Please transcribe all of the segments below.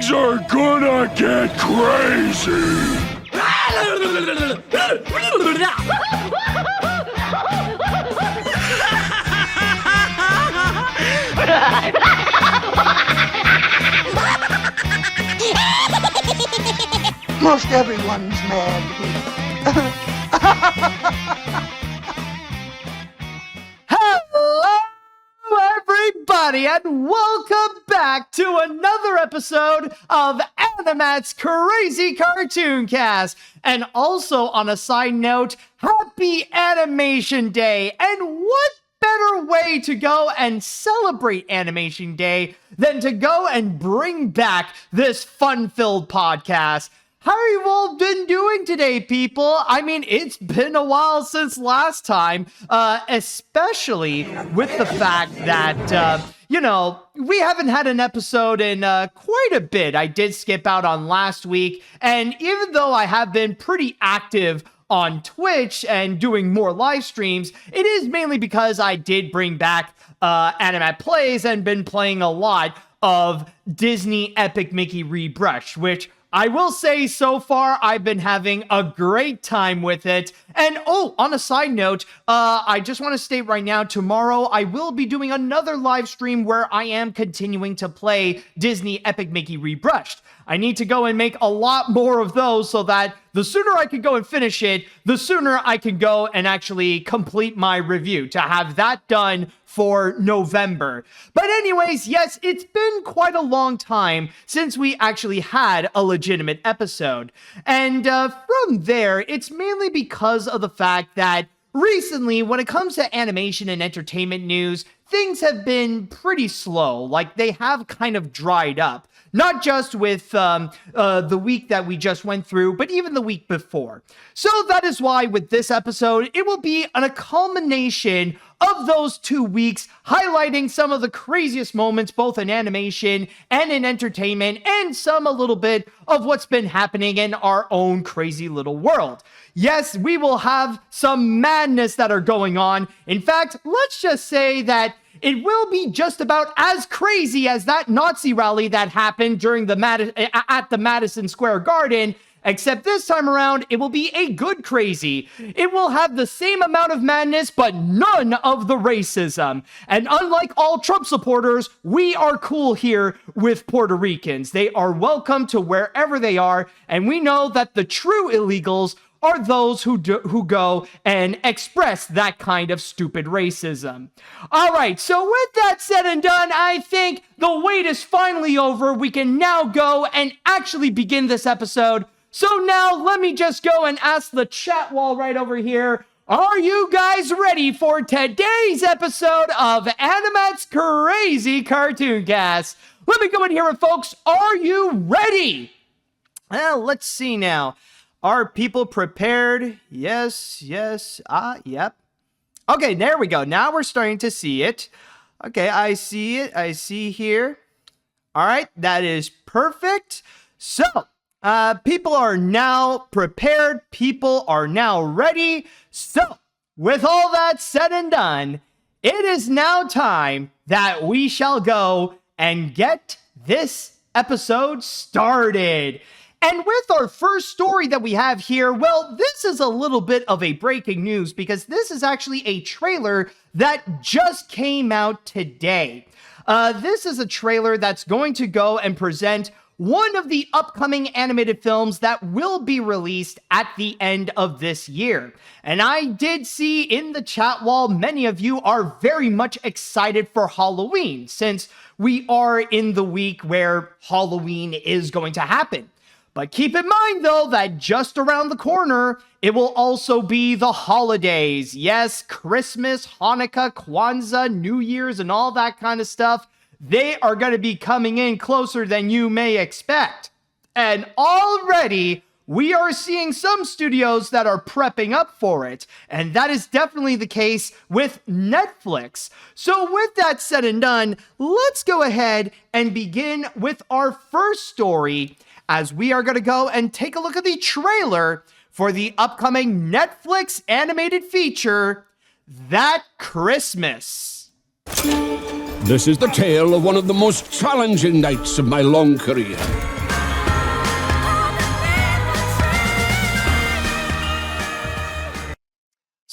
Things are gonna get crazy! Most everyone's mad here. Hello, everybody, and welcome back to another episode of AniMat's Crazy Cartoon Cast. And also, on a side note, happy Animation Day. And what better way to go and celebrate Animation Day than to go and bring back this fun-filled podcast? How have you all been doing today, people? I mean, it's been a while since last time, especially with the fact that, we haven't had an episode in quite a bit. I did skip out on last week, and even though I have been pretty active on Twitch and doing more live streams, it is mainly because I did bring back AniMat Plays and been playing a lot of Disney Epic Mickey Rebrush, which I will say so far I've been having a great time with it. And on a side note, I just want to state right now, tomorrow I will be doing another live stream where I am continuing to play Disney Epic Mickey Rebrushed. I need to go and make a lot more of those so that the sooner I can go and finish it, the sooner I can go and actually complete my review to have that done for November. But anyways, yes, it's been quite a long time since we actually had a legitimate episode. And from there, it's mainly because of the fact that recently, when it comes to animation and entertainment news, things have been pretty slow. Like, they have kind of dried up. Not just with the week that we just went through, but even the week before. So that is why with this episode, it will be a culmination of those 2 weeks, highlighting some of the craziest moments, both in animation and in entertainment, and a little bit of what's been happening in our own crazy little world. Yes, we will have some madness that are going on. In fact, let's just say that it will be just about as crazy as that Nazi rally that happened during at the Madison Square Garden, except this time around, it will be a good crazy. It will have the same amount of madness, but none of the racism. And unlike all Trump supporters, we are cool here with Puerto Ricans. They are welcome to wherever they are, and we know that the true illegals are those who go and express that kind of stupid racism. All right, so with that said and done, I think the wait is finally over. We can now go and actually begin this episode. So now let me just go and ask the chat wall right over here, are you guys ready for today's episode of AniMat's Crazy Cartoon Cast? Let me go in here, folks. Are you ready? Well, let's see now. Are people prepared? Yes, yep. Okay, there we go. Now we're starting to see it. Okay, I see it. I see here. All right, that is perfect. So, people are now prepared. People are now ready. So, with all that said and done, it is now time that we shall go and get this episode started. And with our first story that we have here, well, this is a little bit of a breaking news because this is actually a trailer that just came out today. This is a trailer that's going to go and present one of the upcoming animated films that will be released at the end of this year. And I did see in the chat wall, many of you are very much excited for Halloween, since we are in the week where Halloween is going to happen. But keep in mind, though, that just around the corner, it will also be the holidays. Yes, Christmas, Hanukkah, Kwanzaa, New Year's, and all that kind of stuff. They are going to be coming in closer than you may expect. And already, we are seeing some studios that are prepping up for it. And that is definitely the case with Netflix. So with that said and done, let's go ahead and begin with our first story, as we are going to go and take a look at the trailer for the upcoming Netflix animated feature, That Christmas. This is the tale of one of the most challenging nights of my long career.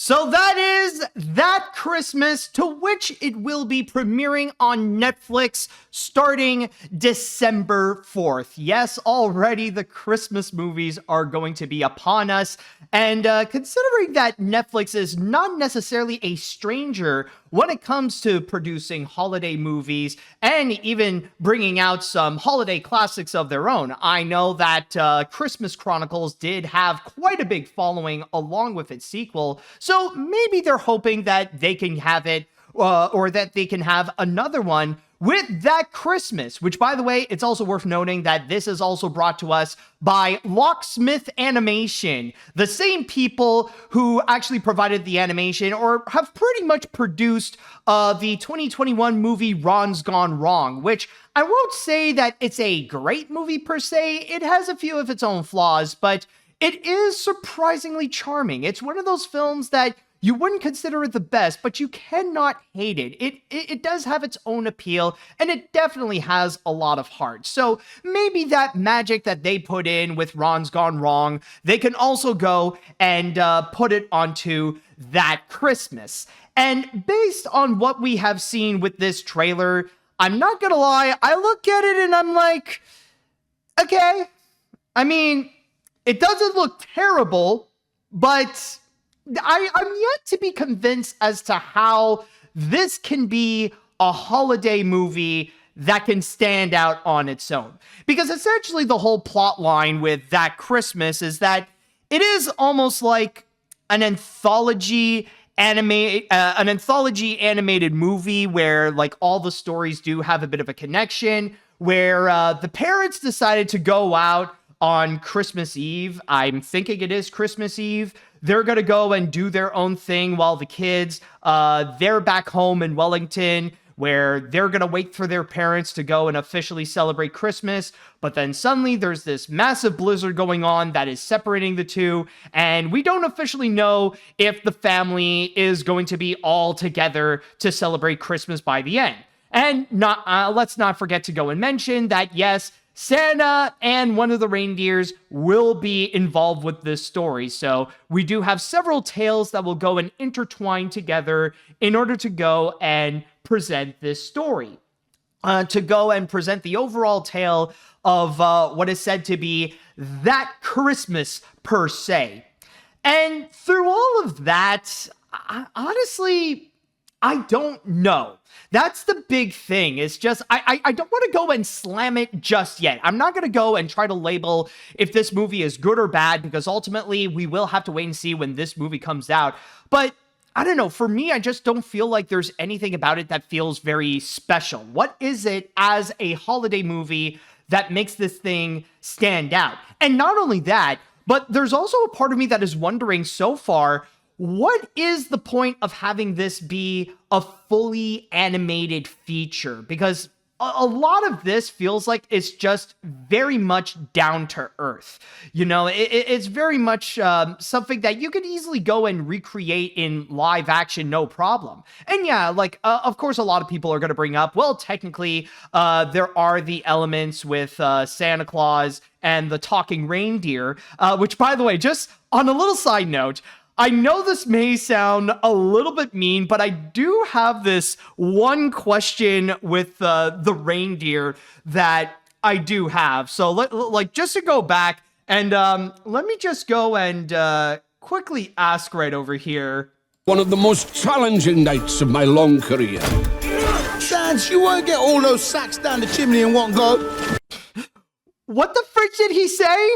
So that is That Christmas, to which it will be premiering on Netflix starting December 4th. Yes, already the Christmas movies are going to be upon us. And considering that Netflix is not necessarily a stranger when it comes to producing holiday movies and even bringing out some holiday classics of their own, I know that Christmas Chronicles did have quite a big following along with its sequel. So maybe they're hoping that they can have it, or that they can have another one with That Christmas, which, by the way, it's also worth noting that this is also brought to us by Locksmith Animation, the same people who actually provided the animation or have pretty much produced the 2021 movie Ron's Gone Wrong, which I won't say that it's a great movie per se. It has a few of its own flaws, but it is surprisingly charming. It's one of those films that you wouldn't consider it the best, but you cannot hate it. It does have its own appeal, and it definitely has a lot of heart. So maybe that magic that they put in with Ron's Gone Wrong, they can also go and put it onto That Christmas. And based on what we have seen with this trailer, I'm not gonna lie, I look at it and I'm like, okay. I mean, it doesn't look terrible, but I'm yet to be convinced as to how this can be a holiday movie that can stand out on its own. Because essentially the whole plot line with That Christmas is that it is almost like an anthology animated movie where like all the stories do have a bit of a connection, where the parents decided to go out on Christmas Eve. I'm thinking it is Christmas Eve. They're going to go and do their own thing while the kids, they're back home in Wellington, where they're going to wait for their parents to go and officially celebrate Christmas. But then suddenly there's this massive blizzard going on that is separating the two. And we don't officially know if the family is going to be all together to celebrate Christmas by the end. And let's not forget to go and mention that, yes, Santa and one of the reindeers will be involved with this story. So we do have several tales that will go and intertwine together in order to go and present this story. To go and present the overall tale of what is said to be That Christmas per se. And through all of that, honestly, I don't know. That's the big thing. It's just, I don't want to go and slam it just yet. I'm not going to go and try to label if this movie is good or bad, because ultimately we will have to wait and see when this movie comes out. But I don't know. For me, I just don't feel like there's anything about it that feels very special. What is it as a holiday movie that makes this thing stand out? And not only that, but there's also a part of me that is wondering so far, what is the point of having this be a fully animated feature? Because a lot of this feels like it's just very much down to earth. You know, it's very much something that you could easily go and recreate in live action, no problem. And yeah, like, of course, a lot of people are going to bring up, well, technically, there are the elements with Santa Claus and the talking reindeer, which, by the way, just on a little side note, I know this may sound a little bit mean, but I do have this one question with the reindeer that I do have. So just to go back and let me just go and quickly ask right over here. One of the most challenging nights of my long career. Sans, you won't get all those sacks down the chimney in one go. What the frick did he say?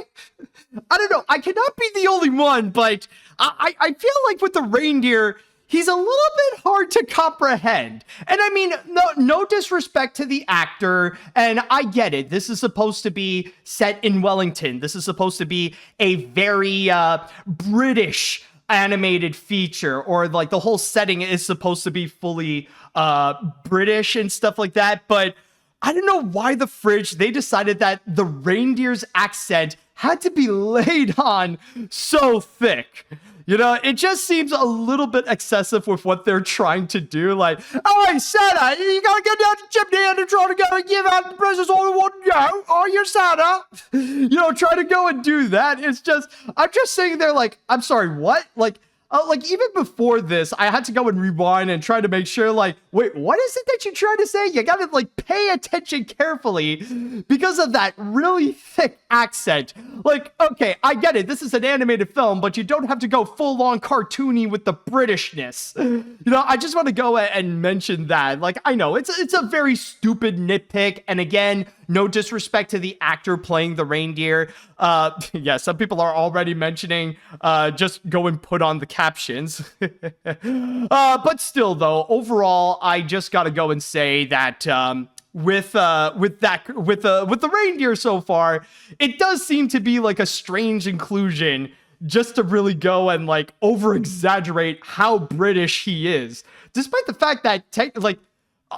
I don't know. I cannot be the only one, but I feel like with the reindeer, he's a little bit hard to comprehend. And I mean, no disrespect to the actor, and I get it. This is supposed to be set in Wellington. This is supposed to be a very British animated feature, or like the whole setting is supposed to be fully British and stuff like that. But I don't know why the fridge, they decided that the reindeer's accent had to be laid on so thick. You know, it just seems a little bit excessive with what they're trying to do. Like, oh, hey, Santa, you gotta get down to chimney and try to go and give out the presents all in one go. Oh, you're Santa. You know, try to go and do that. It's just, I'm just sitting there like, I'm sorry, what? Like, like even before this, I had to go and rewind and try to make sure, like, wait, what is it that you're trying to say? You gotta like pay attention carefully because of that really thick accent. Like, okay, I get it. This is an animated film, but you don't have to go full on cartoony with the Britishness. You know, I just want to go and mention that. Like, I know it's a very stupid nitpick, and again, no disrespect to the actor playing the reindeer. Yeah, some people are already mentioning just go and put on the captions. But still, though, overall, I just gotta go and say that with the reindeer so far, it does seem to be like a strange inclusion, just to really go and like over exaggerate how British he is, despite the fact that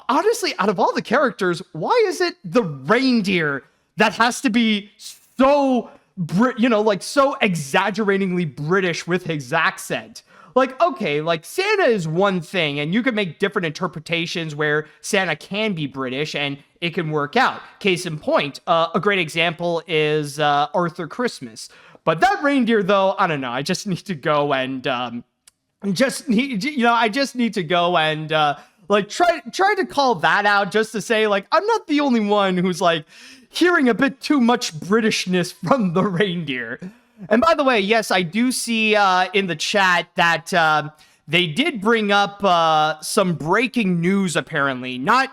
honestly, out of all the characters, why is it the reindeer that has to be so, so exaggeratingly British with his accent? Like, okay, like Santa is one thing, and you can make different interpretations where Santa can be British and it can work out. Case in point, a great example is Arthur Christmas. But that reindeer, though, I don't know. I just need to go and like try to call that out, just to say, like, I'm not the only one who's like hearing a bit too much Britishness from the reindeer. And by the way, yes, I do see in the chat that they did bring up some breaking news, apparently. Not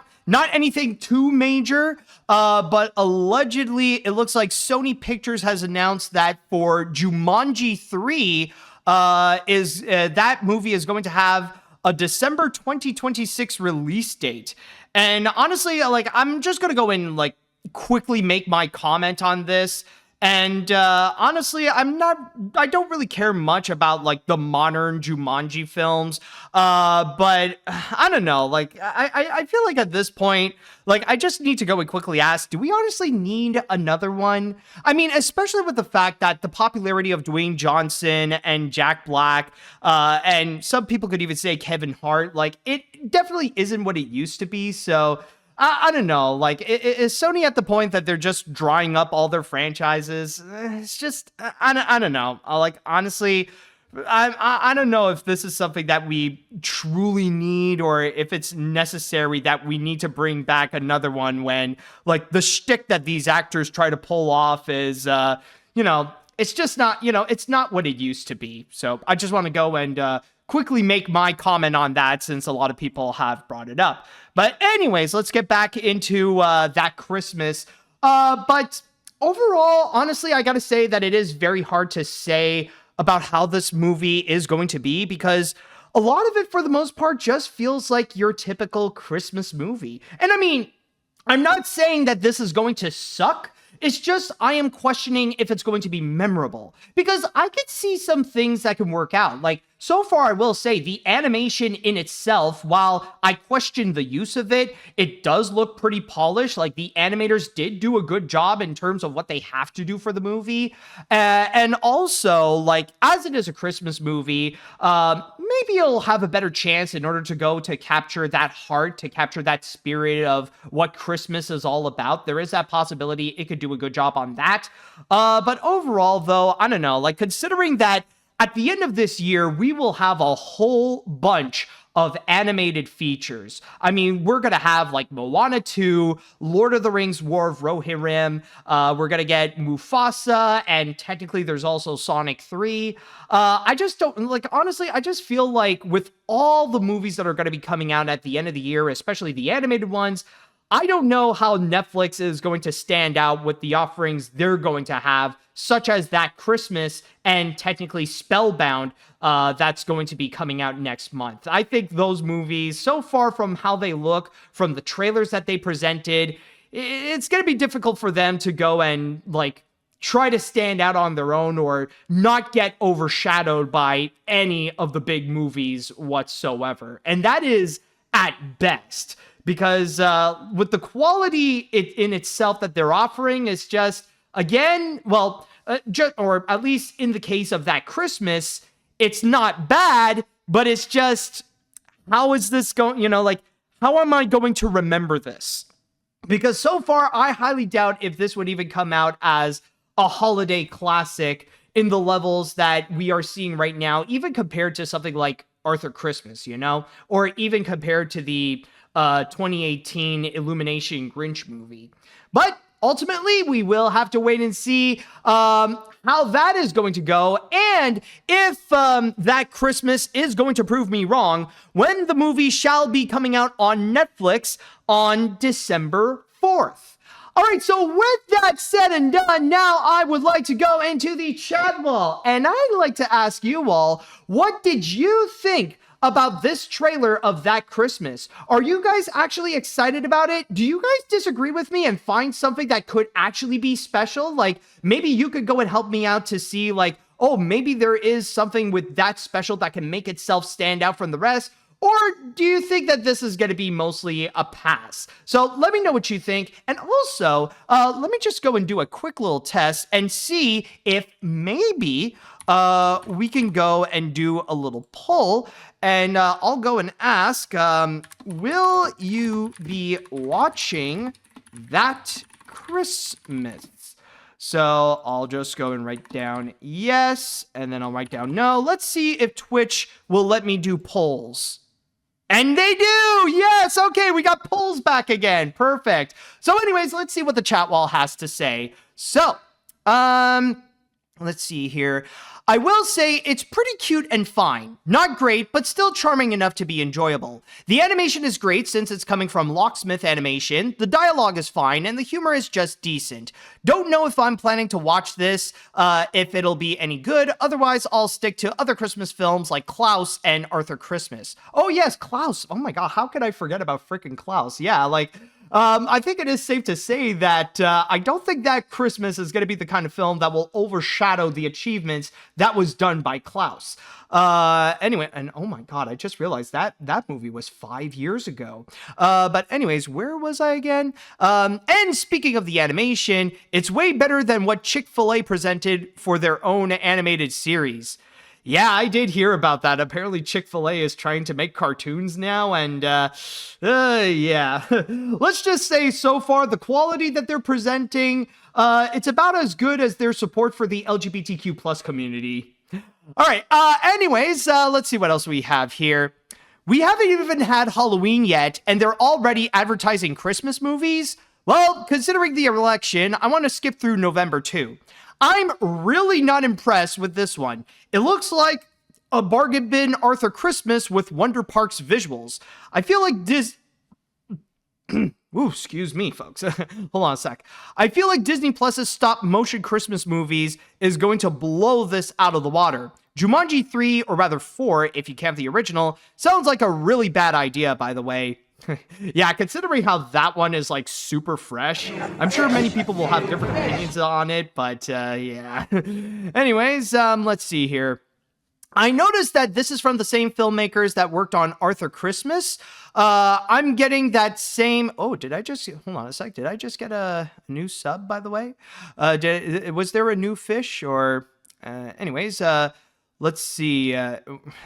anything too major, but allegedly it looks like Sony Pictures has announced that for Jumanji 3, that movie is going to have a December 2026 release date. And honestly, like, I'm just going to go and like quickly make my comment on this. And honestly, I don't really care much about like the modern Jumanji films. But I don't know, like I feel like at this point, like I just need to go and quickly ask, do we honestly need another one? I mean, especially with the fact that the popularity of Dwayne Johnson and Jack Black, and some people could even say Kevin Hart, like it definitely isn't what it used to be. So I don't know, like, is Sony at the point that they're just drying up all their franchises? It's just, I don't know. Like, honestly, I don't know if this is something that we truly need, or if it's necessary that we need to bring back another one when, like, the shtick that these actors try to pull off is, it's just not, it's not what it used to be. So I just want to go and quickly make my comment on that, since a lot of people have brought it up. But anyways, let's get back into that Christmas. But overall, honestly, I gotta say that it is very hard to say about how this movie is going to be, because a lot of it, for the most part, just feels like your typical Christmas movie. And I mean, I'm not saying that this is going to suck. It's just I am questioning if it's going to be memorable, because I could see some things that can work out. Like, so far, I will say the animation in itself, while I question the use of it, it does look pretty polished. Like, the animators did do a good job in terms of what they have to do for the movie. And also, like, as it is a Christmas movie, maybe it'll have a better chance in order to go to capture that heart, to capture that spirit of what Christmas is all about. There is that possibility it could do a good job on that. But overall, though, I don't know, like, considering that at the end of this year, we will have a whole bunch of animated features. I mean, we're going to have like Moana 2, Lord of the Rings, War of Rohirrim. We're going to get Mufasa, and technically there's also Sonic 3. I just don't, like, honestly, I just feel like with all the movies that are going to be coming out at the end of the year, especially the animated ones, I don't know how Netflix is going to stand out with the offerings they're going to have, such as that Christmas and technically Spellbound that's going to be coming out next month. I think those movies, so far from how they look, from the trailers that they presented, it's going to be difficult for them to go and, like, try to stand out on their own or not get overshadowed by any of the big movies whatsoever. And that is at best. Because with the quality in itself that they're offering is just, again, well, or at least in the case of that Christmas, it's not bad, but it's just, how is this going, like, how am I going to remember this? Because so far, I highly doubt if this would even come out as a holiday classic in the levels that we are seeing right now, even compared to something like Arthur Christmas, or even compared to the 2018 Illumination Grinch movie. But ultimately, we will have to wait and see how that is going to go, and if that Christmas is going to prove me wrong when the movie shall be coming out on Netflix on December 4th. All right, so with that said and done, now I would like to go into the chat wall, and I'd like to ask you all, what did you think about this trailer of That Christmas? Are you guys actually excited about it? Do you guys disagree with me and find something that could actually be special? Like, maybe you could go and help me out to see, like, oh, maybe there is something with that special that can make itself stand out from the rest. Or do you think that this is going to be mostly a pass? So let me know what you think. And also, let me just go and do a quick little test and see if maybe we can go and do a little poll. And I'll go and ask, will you be watching That Christmas? So I'll just go and write down yes, and then I'll write down no. Let's see if Twitch will let me do polls. And they do! Yes! Okay, we got polls back again. Perfect. So anyways, let's see what the chat wall has to say. So, let's see here. I will say it's pretty cute and fine. Not great, but still charming enough to be enjoyable. The animation is great since it's coming from Locksmith Animation, the dialogue is fine, and the humor is just decent. Don't know if I'm planning to watch this, if it'll be any good. Otherwise, I'll stick to other Christmas films like Klaus and Arthur Christmas. Oh yes, Klaus. Oh my god, how could I forget about freaking Klaus? Yeah, like... I think it is safe to say that I don't think That Christmas is going to be the kind of film that will overshadow the achievements that was done by Klaus. Anyway, and oh my god, I just realized that movie was 5 years ago. But anyways, where was I again? And speaking of the animation, it's way better than what Chick-fil-A presented for their own animated series. Yeah, I did hear about that. Apparently Chick-fil-A is trying to make cartoons now, and yeah. Let's just say so far the quality that they're presenting, it's about as good as their support for the LGBTQ plus community. All right, anyways, let's see what else we have here. We haven't even had Halloween yet, and they're already advertising Christmas movies? Well, considering the election, I want to skip through November too. I'm really not impressed with this one. It looks like a bargain bin Arthur Christmas with Wonder Parks visuals. I feel like Ooh, excuse me, folks. Hold on a sec. I feel like Disney Plus's stop motion Christmas movies is going to blow this out of the water. Jumanji 3, or rather 4, if you count the original, sounds like a really bad idea, by the way. Yeah, considering how that one is like super fresh, I'm sure many people will have different opinions on it, but yeah. Anyways, let's see here. I noticed that this is from the same filmmakers that worked on Arthur Christmas. I'm getting that same... Oh, did I just... Hold on a sec. Did I just get a new sub, by the way? Was there a new fish? Or... anyways, let's see.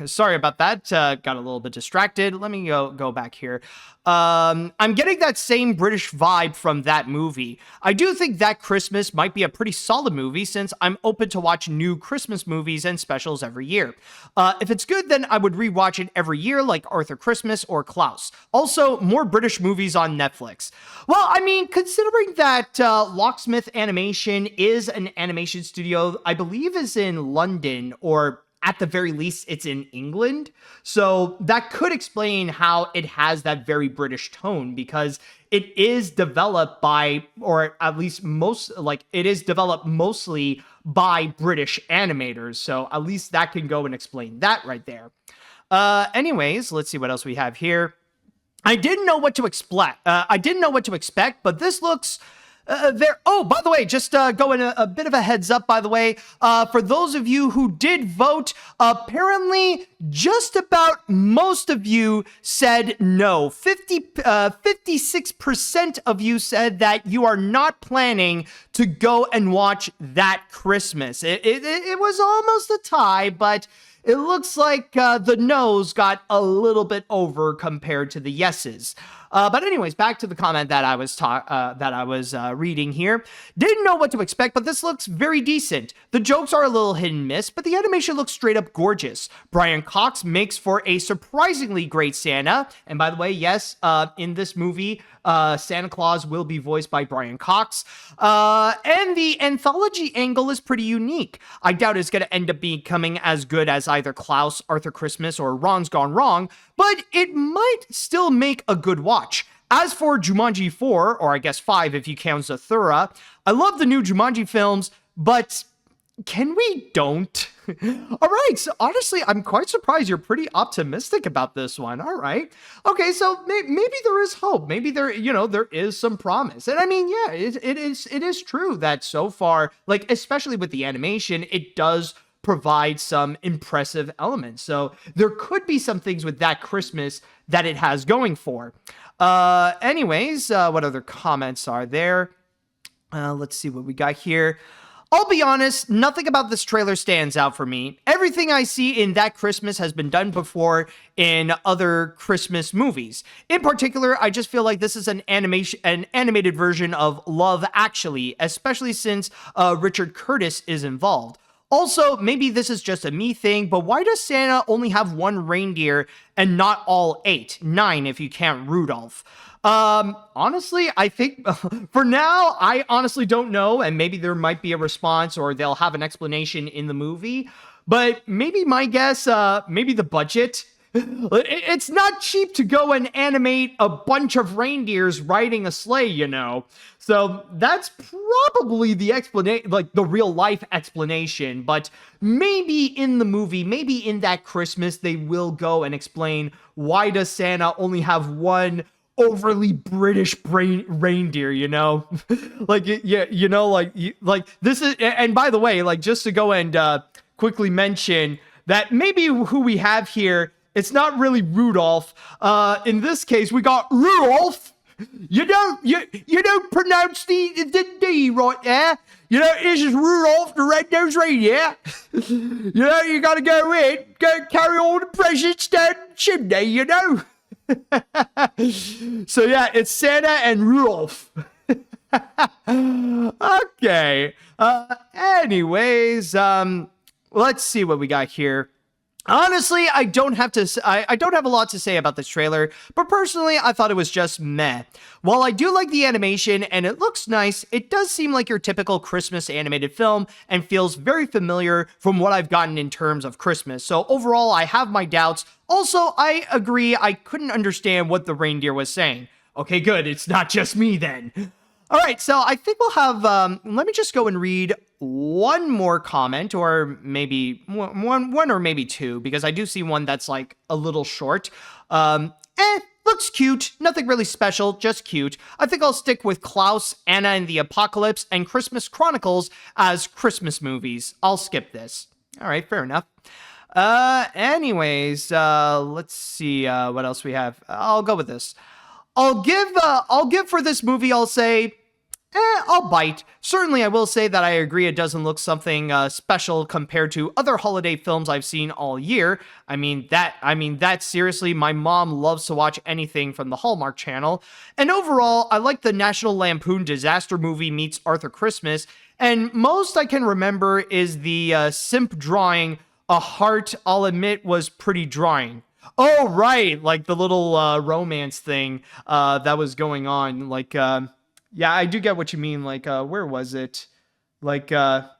Sorry about that. Got a little bit distracted. Let me go back here. I'm getting that same British vibe from that movie. I do think That Christmas might be a pretty solid movie since I'm open to watch new Christmas movies and specials every year. If it's good, then I would rewatch it every year like Arthur Christmas or Klaus. Also, more British movies on Netflix. Well, I mean, considering that Locksmith Animation is an animation studio, I believe is in London, or at the very least, it's in England. So that could explain how it has that very British tone, because it is developed by, or at least it is developed mostly by British animators. So at least that can go and explain that right there. Anyways, let's see what else we have here. I didn't know what to expect. But this looks... Oh, by the way, just going a bit of a heads up, by the way, for those of you who did vote, apparently just about most of you said no. 56% of you said that you are not planning to go and watch That Christmas. It was almost a tie, but it looks like the no's got a little bit over compared to the yeses. But anyways, back to the comment that I was reading here. Didn't know what to expect, but this looks very decent. The jokes are a little hit and miss, but the animation looks straight up gorgeous. Brian Cox makes for a surprisingly great Santa. And by the way, yes, in this movie, Santa Claus will be voiced by Brian Cox. And the anthology angle is pretty unique. I doubt it's going to end up becoming as good as either Klaus, Arthur Christmas, or Ron's Gone Wrong, but it might still make a good watch. As for Jumanji 4, or I guess 5 if you count Zathura, I love the new Jumanji films, but can we don't? All right, so honestly, I'm quite surprised you're pretty optimistic about this one. All right. Okay, so maybe there is hope. Maybe there is some promise. And I mean, yeah, it is true that so far, like, especially with the animation, it does provide some impressive elements. So there could be some things with that Christmas that it has going for. Anyways, what other comments are there? Let's see what we got here. I'll be honest, nothing about this trailer stands out for me. Everything I see in That Christmas has been done before in other Christmas movies. In particular, I just feel like this is an animated version of Love Actually, especially since Richard Curtis is involved. Also, maybe this is just a me thing, but why does Santa only have one reindeer and not all 8, 9 if you count Rudolph? Honestly, I think for now, I honestly don't know, and maybe there might be a response or they'll have an explanation in the movie, but maybe my guess, maybe the budget. It's not cheap to go and animate a bunch of reindeers riding a sleigh, you know. So that's probably the explanation, like the real life explanation. But maybe in the movie, maybe in That Christmas, they will go and explain why does Santa only have one overly British reindeer, you know? Like, yeah, you know, like this is, and by the way, like, just to go and quickly mention that maybe who we have here, it's not really Rudolph. In this case, we got Rudolph. You don't pronounce the D right there. You know, this is Rudolph the Red-Nosed Reindeer. You know, you gotta go carry all the presents down the chimney, you know. So yeah, it's Santa and Rudolph. Okay. Anyways, let's see what we got here. Honestly, I don't have a lot to say about this trailer, but personally, I thought it was just meh. While I do like the animation and it looks nice, it does seem like your typical Christmas animated film and feels very familiar from what I've gotten in terms of Christmas. So overall, I have my doubts. Also, I agree, I couldn't understand what the reindeer was saying. Okay, good, it's not just me then. All right, so I think we'll have, let me just go and read one more comment, or maybe one or maybe two, because I do see one that's like a little short. Looks cute, nothing really special, just cute. I think I'll stick with Klaus, Anna and the Apocalypse, and Christmas Chronicles as Christmas movies. I'll skip this. All right, fair enough. Anyways, let's see what else we have. I'll go with this. I'll give for this movie, I'll say, I'll bite. Certainly, I will say that I agree it doesn't look something special compared to other holiday films I've seen all year. I mean, that seriously, my mom loves to watch anything from the Hallmark Channel. And overall, I like the National Lampoon Disaster Movie meets Arthur Christmas. And most I can remember is the simp drawing a heart, I'll admit, was pretty drawing. Oh, right, like the little romance thing that was going on, like, yeah, I do get what you mean, like, where was it? Like, like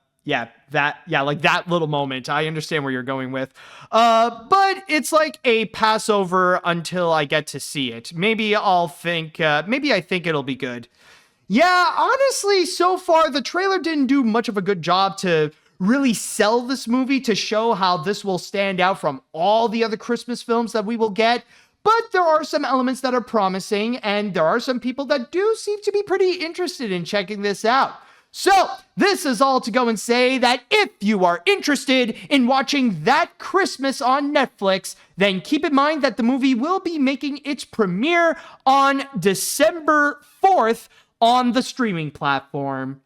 that little moment, I understand where you're going with, but it's like a passover until I get to see it. Maybe I think it'll be good. Yeah, honestly, so far, the trailer didn't do much of a good job to really sell this movie, to show how this will stand out from all the other Christmas films that we will get. But there are some elements that are promising, and there are some people that do seem to be pretty interested in checking this out. So, this is all to go and say that if you are interested in watching That Christmas on Netflix, then keep in mind that the movie will be making its premiere on December 4th on the streaming platform.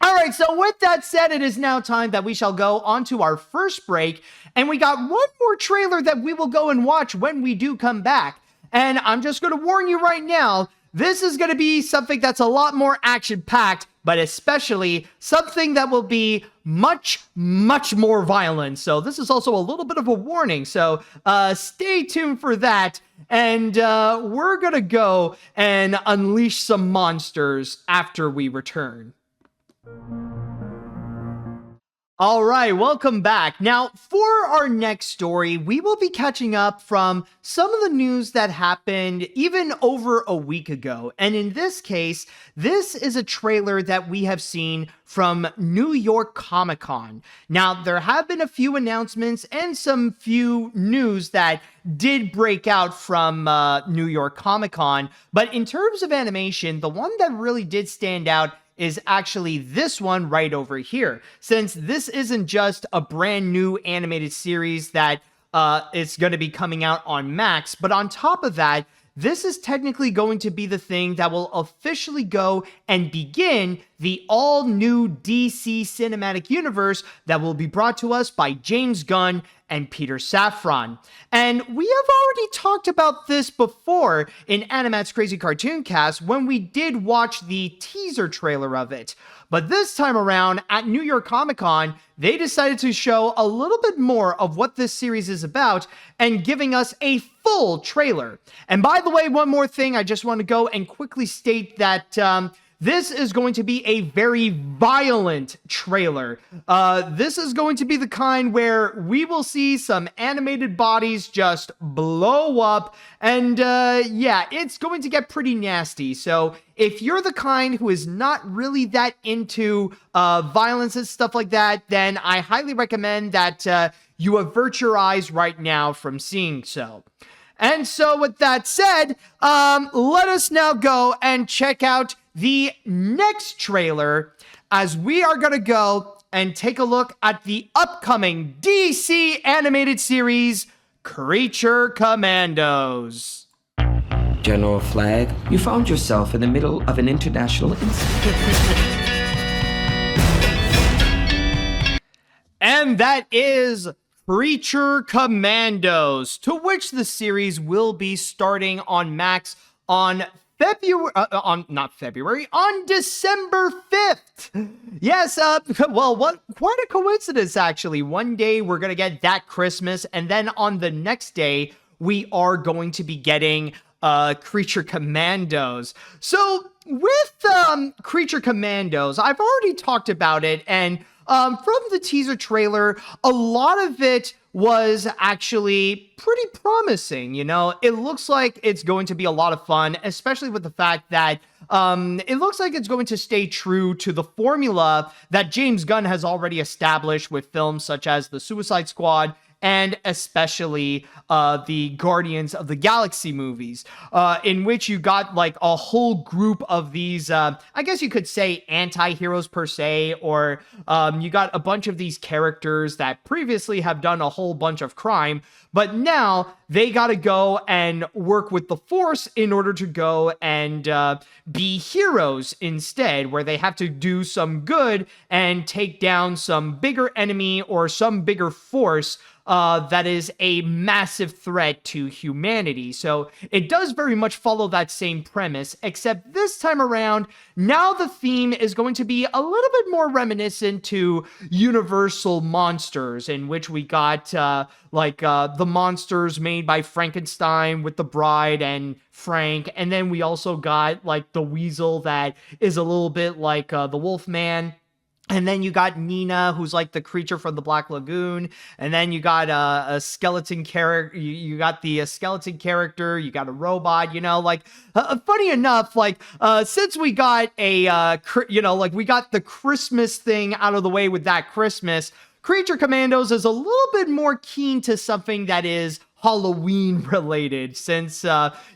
All right, so with that said, it is now time that we shall go on to our first break, and we got one more trailer that we will go and watch when we do come back. And I'm just going to warn you right now, this is going to be something that's a lot more action-packed, but especially something that will be much, much more violent. So this is also a little bit of a warning. So stay tuned for that. And we're going to go and unleash some monsters after we return. All right, welcome back. Now, for our next story, we will be catching up from some of the news that happened even over a week ago. And in this case, this is a trailer that we have seen from New York Comic Con. Now, there have been a few announcements and some few news that did break out from New York Comic Con. But in terms of animation, the one that really did stand out is actually this one right over here, since this isn't just a brand new animated series that is going to be coming out on Max, but on top of that, this is technically going to be the thing that will officially go and begin the all-new DC cinematic universe that will be brought to us by James Gunn and Peter Safran. And we have already talked about this before in AniMat's Crazy Cartoon Cast when we did watch the teaser trailer of it. But this time around at New York Comic Con, they decided to show a little bit more of what this series is about and giving us a full trailer. And by the way, one more thing, I just want to go and quickly state that this is going to be a very violent trailer. This is going to be the kind where we will see some animated bodies just blow up. And yeah, it's going to get pretty nasty. So if you're the kind who is not really that into violence and stuff like that, then I highly recommend that you avert your eyes right now from seeing so. And so with that said, let us now go and check out the next trailer as we are going to go and take a look at the upcoming DC animated series, Creature Commandos. General Flagg, you found yourself in the middle of an international incident. And that is Creature Commandos, to which the series will be starting on Max on December 5th. Yes, well, quite a coincidence, actually. One day we're going to get that Christmas, and then on the next day, we are going to be getting Creature Commandos. So with Creature Commandos, I've already talked about it, and from the teaser trailer, a lot of it was actually pretty promising. You know, it looks like it's going to be a lot of fun, especially with the fact that it looks like it's going to stay true to the formula that James Gunn has already established with films such as The Suicide Squad and especially the Guardians of the Galaxy movies, in which you got like a whole group of these, I guess you could say anti-heroes per se, or you got a bunch of these characters that previously have done a whole bunch of crime, but now they got to go and work with the Force in order to go and be heroes instead, where they have to do some good and take down some bigger enemy or some bigger force that is a massive threat to humanity. So it does very much follow that same premise, except this time around, now the theme is going to be a little bit more reminiscent to Universal monsters, in which we got the monsters made by Frankenstein with the Bride and Frank, and then we also got like the Weasel that is a little bit like the Wolfman. And then you got Nina, who's like the creature from the Black Lagoon. And then you got a skeleton character. You got the skeleton character. You got a robot. You know, like funny enough, like since we got we got the Christmas thing out of the way with that Christmas, Creature Commandos is a little bit more keen to something that is Halloween related, since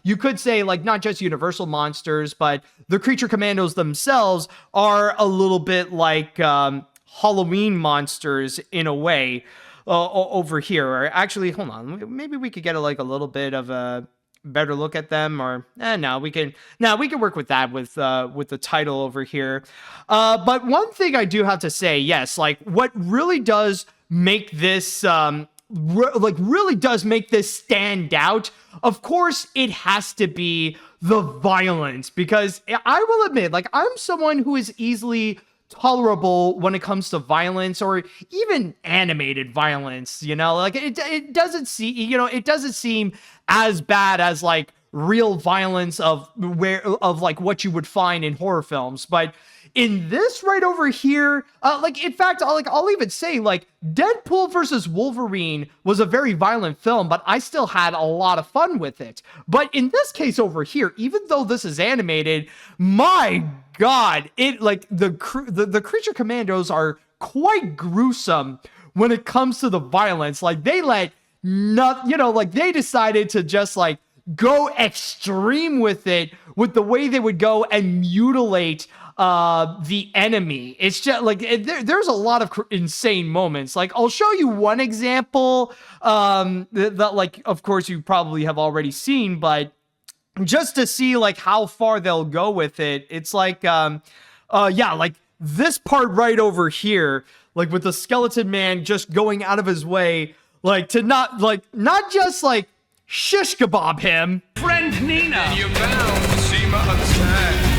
you could say like not just Universal monsters, but the Creature Commandos themselves are a little bit like Halloween monsters in a way over here. Or actually, hold on, maybe we could get a little bit of a better look at them, or no, we can work with that with the title over here. But one thing I do have to say, yes, like what really does make this really does make this stand out, of course, it has to be the violence, because I will admit, like, I'm someone who is easily tolerable when it comes to violence, or even animated violence, like it doesn't seem as bad as like real violence of like what you would find in horror films. But in this right over here, in fact, I'll even say, like, Deadpool versus Wolverine was a very violent film, but I still had a lot of fun with it. But in this case over here, even though this is animated, my God, the Creature Commandos are quite gruesome when it comes to the violence. Like, they they decided to just like go extreme with it, with the way they would go and mutilate the enemy. It's just like there's a lot of insane moments. Like, I'll show you one example that like, of course, you probably have already seen, but just to see like how far they'll go with it. It's like like this part right over here, like with the skeleton man just going out of his way, like to not just like shish kebab him. Friend Nina. And you're bound to see my attack.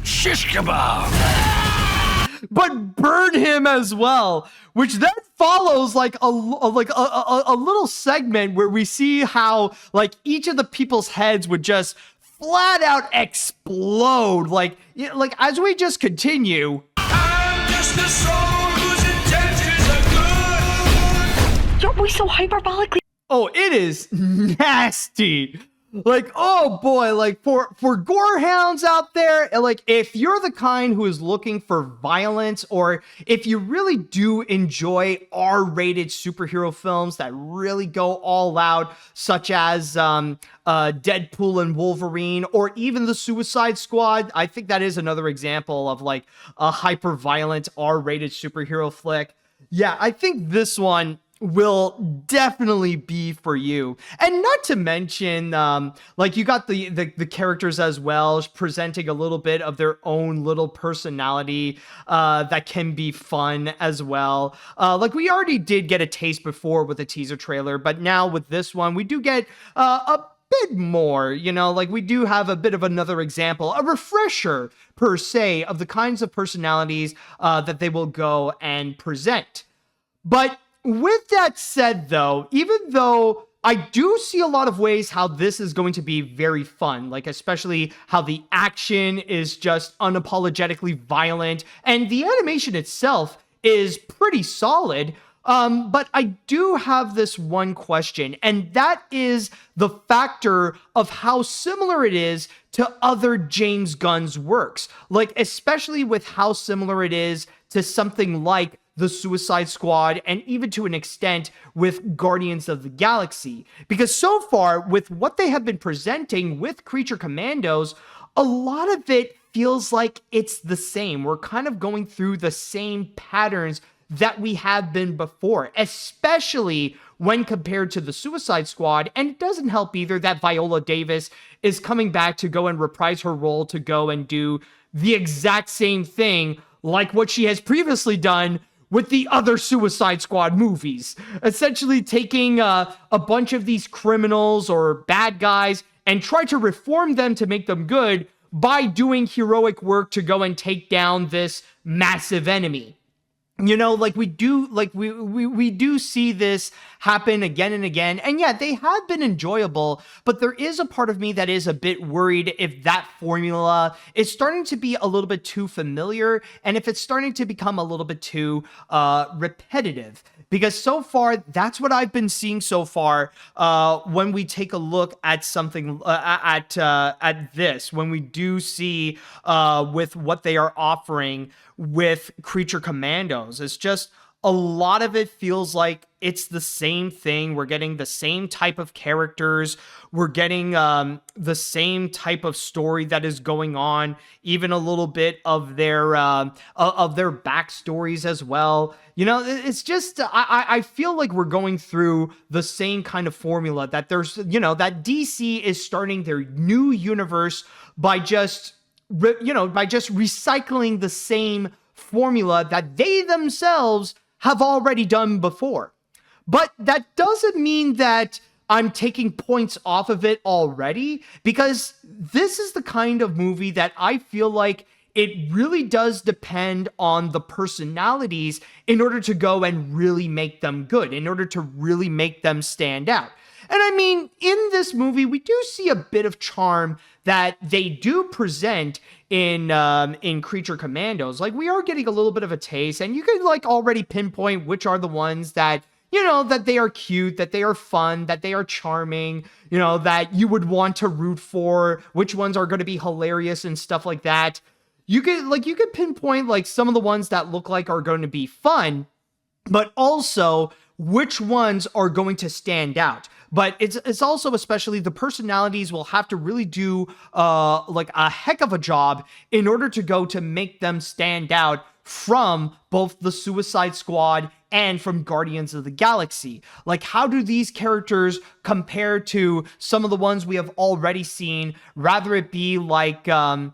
Shish kebab! But burn him as well, which then follows like a little segment where we see how like each of the people's heads would just flat out explode. Like as we just continue. I'm just a soul whose intentions are good. Aren't we so hyperbolically? Oh, it is nasty. Like, oh boy, like for gorehounds out there, like if you're the kind who is looking for violence, or if you really do enjoy R-rated superhero films that really go all out, such as Deadpool and Wolverine, or even the Suicide Squad, I think that is another example of like a hyper-violent R-rated superhero flick. Yeah, I think this one will definitely be for you. And not to mention, like you got the characters as well, presenting a little bit of their own little personality that can be fun as well. Like we already did get a taste before with the teaser trailer, but now with this one, we do get a bit more, like we do have a bit of another example, a refresher per se of the kinds of personalities that they will go and present. But with that said, though, even though I do see a lot of ways how this is going to be very fun, like especially how the action is just unapologetically violent and the animation itself is pretty solid, but I do have this one question, and that is the factor of how similar it is to other James Gunn's works, like especially with how similar it is to something like the Suicide Squad, and even to an extent with Guardians of the Galaxy. Because so far, with what they have been presenting with Creature Commandos, a lot of it feels like it's the same. We're kind of going through the same patterns that we have been before, especially when compared to the Suicide Squad. And it doesn't help either that Viola Davis is coming back to go and reprise her role, to go and do the exact same thing like what she has previously done with the other Suicide Squad movies, essentially taking a bunch of these criminals or bad guys and try to reform them to make them good by doing heroic work to go and take down this massive enemy. Like we do see this happen again and again. And yeah, they have been enjoyable, but there is a part of me that is a bit worried if that formula is starting to be a little bit too familiar, and if it's starting to become a little bit too repetitive. Because so far, that's what I've been seeing so far when we take a look at something at this, when we do see with what they are offering with Creature Commandos. It's just a lot of it feels like it's the same thing. We're getting the same type of characters. We're getting the same type of story that is going on, even a little bit of their backstories as well. It's just, I feel like we're going through the same kind of formula that there's, that DC is starting their new universe by just recycling the same formula that they themselves have already done before. But that doesn't mean that I'm taking points off of it already, because this is the kind of movie that I feel like it really does depend on the personalities in order to go and really make them good, in order to really make them stand out. And I mean, in this movie, we do see a bit of charm that they do present in Creature Commandos. Like, we are getting a little bit of a taste, and you can like already pinpoint which are the ones that, you know, that they are cute, that they are fun, that they are charming, you know, that you would want to root for, which ones are going to be hilarious and stuff like that. You could pinpoint like some of the ones that look like are going to be fun, but also which ones are going to stand out. But it's also, especially, the personalities will have to really do like a heck of a job in order to go to make them stand out from both the Suicide Squad and from Guardians of the Galaxy. Like, how do these characters compare to some of the ones we have already seen? Rather it be like in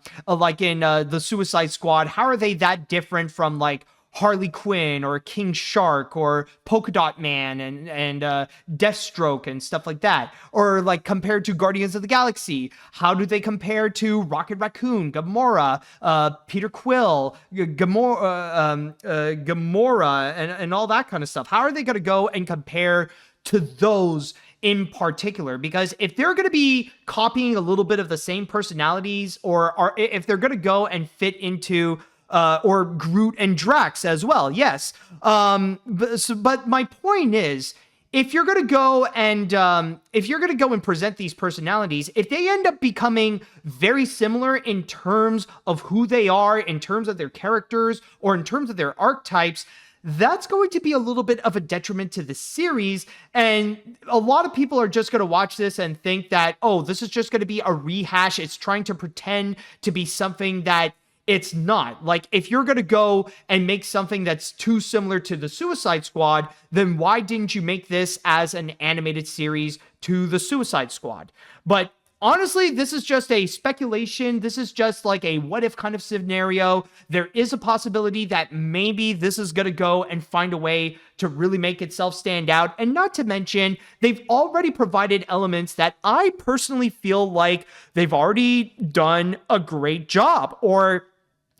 the Suicide Squad, how are they that different from like Harley Quinn or King Shark or Polka Dot Man and Deathstroke and stuff like that? Or like compared to Guardians of the Galaxy, how do they compare to Rocket Raccoon, Gamora, Peter Quill, Gamora, and all that kind of stuff? How are they going to go and compare to those in particular? Because if they're going to be copying a little bit of the same personalities, or if they're going to go and fit into or Groot and Drax as well, yes. But my point is, if you're gonna go and present these personalities, if they end up becoming very similar in terms of who they are, in terms of their characters, or in terms of their archetypes, that's going to be a little bit of a detriment to the series. And a lot of people are just going to watch this and think that, oh, this is just going to be a rehash. It's trying to pretend to be something that it's not. Like, if you're going to go and make something that's too similar to the Suicide Squad, then why didn't you make this as an animated series to the Suicide Squad? But honestly, this is just a speculation. This is just like a what if kind of scenario. There is a possibility that maybe this is going to go and find a way to really make itself stand out. And not to mention, they've already provided elements that I personally feel like they've already done a great job, or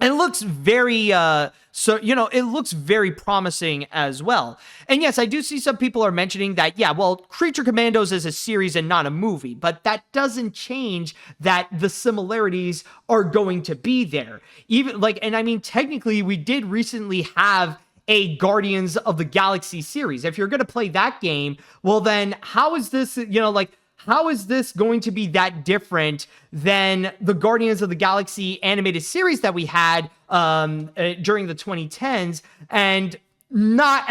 it looks very, it looks very promising as well. And yes, I do see some people are mentioning that, yeah, well, Creature Commandos is a series and not a movie, but that doesn't change that the similarities are going to be there. Even like, and I mean, technically, we did recently have a Guardians of the Galaxy series. If you're going to play that game, well, then how is this, how is this going to be that different than the Guardians of the Galaxy animated series that we had during the 2010s, and not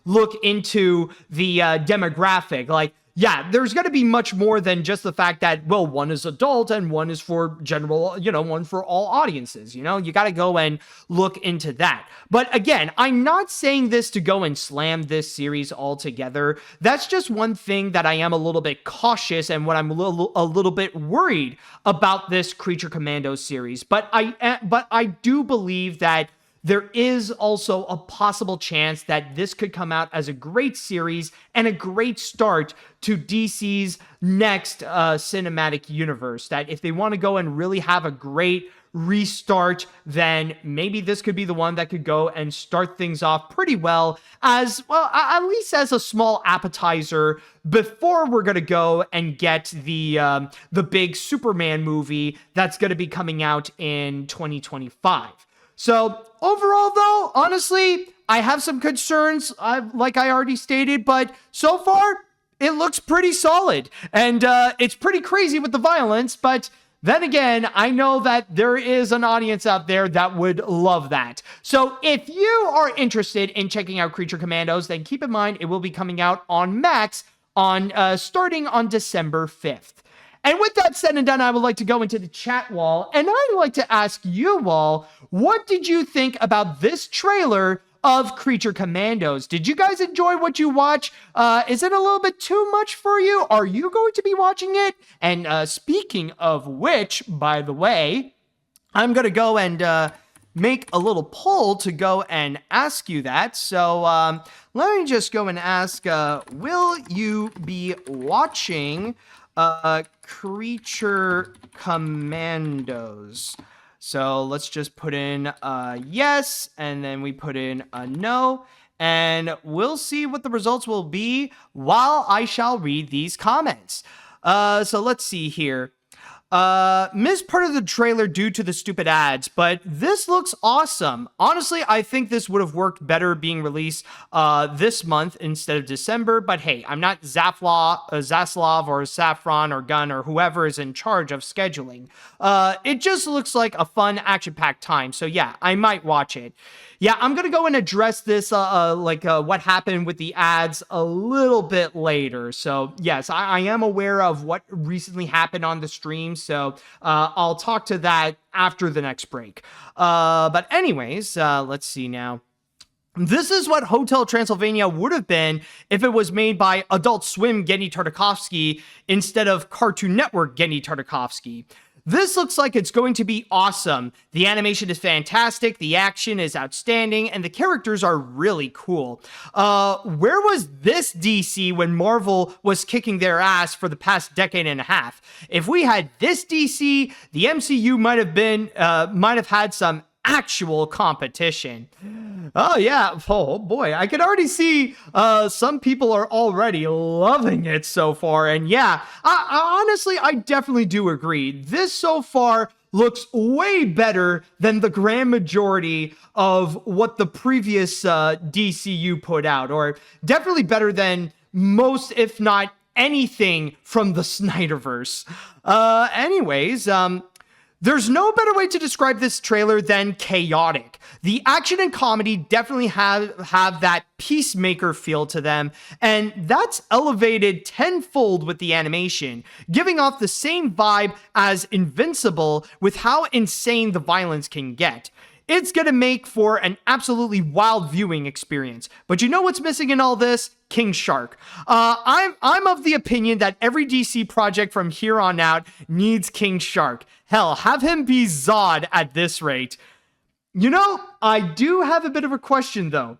look into the demographic? Like, yeah, there's going to be much more than just the fact that, well, one is adult and one is for general, one for all audiences. You got to go and look into that. But again, I'm not saying this to go and slam this series altogether. That's just one thing that I am a little bit cautious and what I'm a little bit worried about this Creature Commandos series. But I do believe that there is also a possible chance that this could come out as a great series and a great start to DC's next cinematic universe. That if they want to go and really have a great restart, then maybe this could be the one that could go and start things off pretty well, as well, at least as a small appetizer before we're going to go and get the big Superman movie that's going to be coming out in 2025. So overall, though, honestly, I have some concerns, like I already stated, but so far, it looks pretty solid. And it's pretty crazy with the violence, but then again, I know that there is an audience out there that would love that. So if you are interested in checking out Creature Commandos, then keep in mind it will be coming out on Max starting on December 5th. And with that said and done, I would like to go into the chat wall, and I'd like to ask you all, what did you think about this trailer of Creature Commandos? Did you guys enjoy what you watch? Is it a little bit too much for you? Are you going to be watching it? And speaking of which, by the way, I'm going to go and make a little poll to go and ask you that. So let me just go and ask, will you be watching Creature Commandos? So let's just put in yes, and then we put in a no, and we'll see what the results will be while I shall read these comments. So let's see here. Missed part of the trailer due to the stupid ads, but this looks awesome. Honestly, I think this would have worked better being released this month instead of December, but hey, I'm not Zaslav or Saffron or Gunn or whoever is in charge of scheduling. It just looks like a fun action-packed time, so yeah, I might watch it. Yeah, I'm gonna go and address this, what happened with the ads a little bit later. So yes, I am aware of what recently happened on the stream. So I'll talk to that after the next break. But anyways, let's see now. This is what Hotel Transylvania would have been if it was made by Adult Swim Genny Tartakovsky instead of Cartoon Network Genny Tartakovsky. This looks like it's going to be awesome. The animation is fantastic, the action is outstanding, and the characters are really cool. Where was this DC when Marvel was kicking their ass for the past decade and a half? If we had this DC, the MCU might have had some actual competition. Oh yeah, oh boy, I can already see some people are already loving it so far, and yeah, honestly, I definitely do agree. This so far looks way better than the grand majority of what the previous DCU put out, or definitely better than most, if not anything, from the Snyderverse. Anyways, there's no better way to describe this trailer than chaotic. The action and comedy definitely have that Peacemaker feel to them, and that's elevated tenfold with the animation, giving off the same vibe as Invincible with how insane the violence can get. It's gonna make for an absolutely wild viewing experience. But you know what's missing in all this? King Shark. I'm of the opinion that every DC project from here on out needs King Shark. Hell, have him be Zod at this rate. You know, I do have a bit of a question though.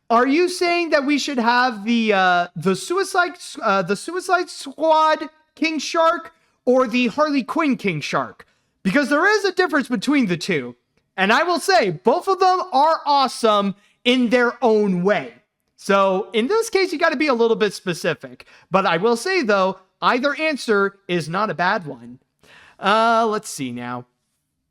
Are you saying that we should have the Suicide Squad King Shark or the Harley Quinn King Shark? Because there is a difference between the two. And I will say, both of them are awesome in their own way. So in this case, you got to be a little bit specific. But I will say, though, either answer is not a bad one. Let's see now.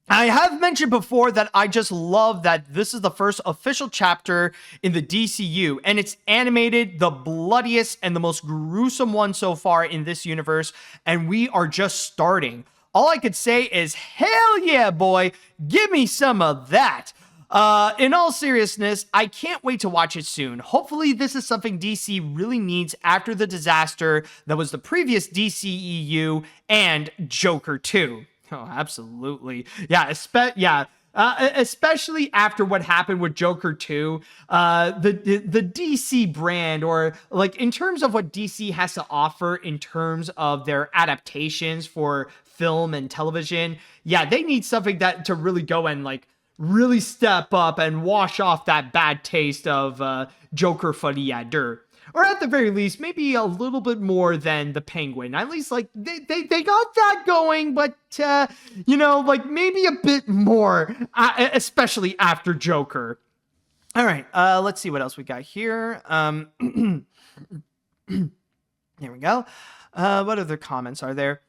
I have mentioned before that I just love that this is the first official chapter in the DCU, and it's animated the bloodiest and the most gruesome one so far in this universe, and we are just starting. All I could say is, hell yeah, boy, give me some of that. In all seriousness, I can't wait to watch it soon. Hopefully this is something DC really needs after the disaster that was the previous DCEU and Joker 2. Oh, absolutely. Yeah, especially after what happened with Joker 2, the DC brand, or like in terms of what DC has to offer in terms of their adaptations for film and television, yeah, they need something that to really go and like really step up and wash off that bad taste of Joker Fadiader. Or at the very least, maybe a little bit more than the Penguin. At least, like, they got that going, but, like, maybe a bit more, especially after Joker. All right, let's see what else we got here. There we go. What other comments are there?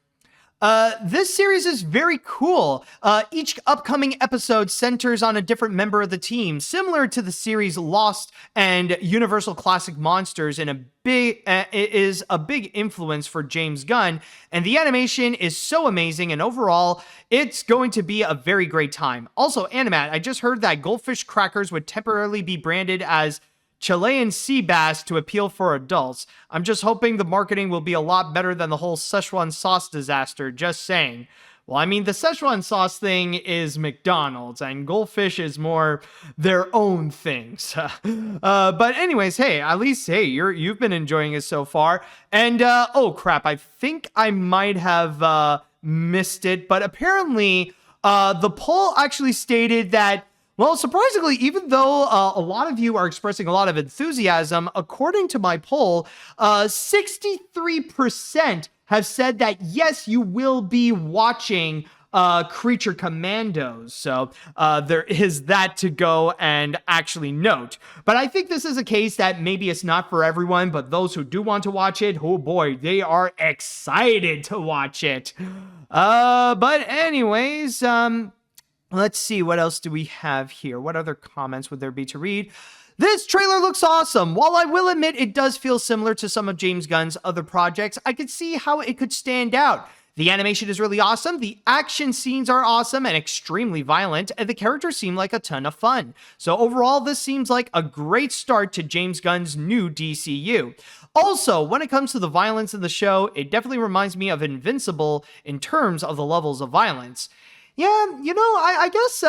This series is very cool. Each upcoming episode centers on a different member of the team, similar to the series Lost and Universal Classic Monsters, and is a big influence for James Gunn. And the animation is so amazing, and overall, it's going to be a very great time. Also, AniMat, I just heard that goldfish crackers would temporarily be branded as Chilean sea bass to appeal for adults. I'm just hoping the marketing will be a lot better than the whole Szechuan sauce disaster, just saying. Well, I mean, the Szechuan sauce thing is McDonald's, and goldfish is more their own things. But anyways, hey, at least, hey, you've been enjoying it so far. And, oh crap, I think I might have missed it, but apparently the poll actually stated that Well, surprisingly, even though a lot of you are expressing a lot of enthusiasm, according to my poll, 63% have said that yes, you will be watching Creature Commandos. So there is that to go and actually note. But I think this is a case that maybe it's not for everyone, but those who do want to watch it, oh boy, they are excited to watch it. But anyways, let's see, what else do we have here? What other comments would there be to read? This trailer looks awesome. While I will admit it does feel similar to some of James Gunn's other projects, I could see how it could stand out. The animation is really awesome, the action scenes are awesome and extremely violent, and the characters seem like a ton of fun. So overall, this seems like a great start to James Gunn's new DCU. Also, when it comes to the violence in the show, it definitely reminds me of Invincible in terms of the levels of violence. Yeah, I guess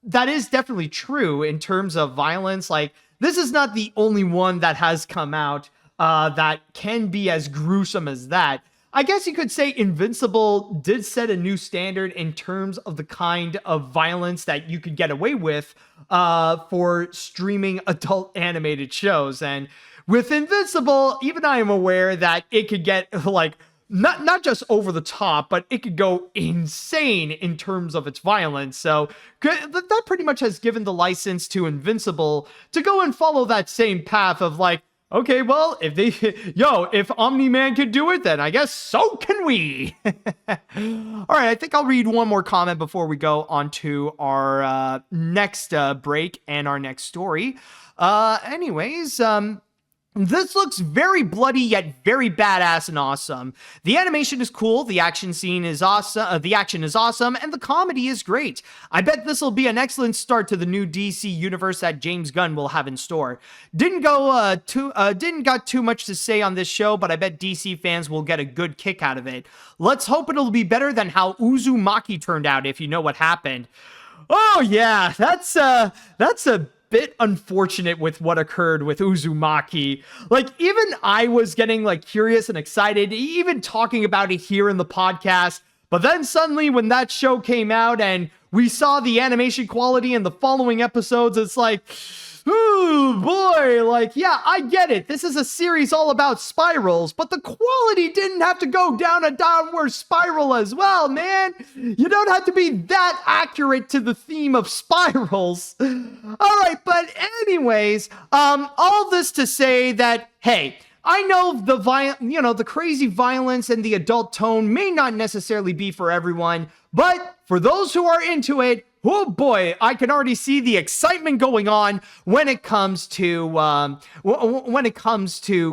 that is definitely true in terms of violence. Like, this is not the only one that has come out that can be as gruesome as that. I guess you could say Invincible did set a new standard in terms of the kind of violence that you could get away with for streaming adult animated shows. And with Invincible, even I am aware that it could get like not just over the top, but it could go insane in terms of its violence. So that pretty much has given the license to Invincible to go and follow that same path of like, okay, well, if Omni-Man could do it, then I guess so can we. All right, I think I'll read one more comment before we go on to our next break and our next story. This looks very bloody yet very badass and awesome. The animation is cool, the action scene is awesome, the action is awesome, and the comedy is great. I bet this will be an excellent start to the new DC universe that James Gunn will have in store. Didn't got too much to say on this show, but I bet DC fans will get a good kick out of it. Let's hope it'll be better than how Uzumaki turned out, if you know what happened. Oh yeah, that's a bit unfortunate with what occurred with Uzumaki. Like, even I was getting like curious and excited, even talking about it here in the podcast. But then suddenly when that show came out and we saw the animation quality in the following episodes, it's like, oh boy, like, yeah, I get it. This is a series all about spirals, but the quality didn't have to go down a downward spiral as well, man. You don't have to be that accurate to the theme of spirals. All right, but anyways, all this to say that, hey, I know the crazy violence and the adult tone may not necessarily be for everyone, but for those who are into it, oh boy, I can already see the excitement going on when it comes to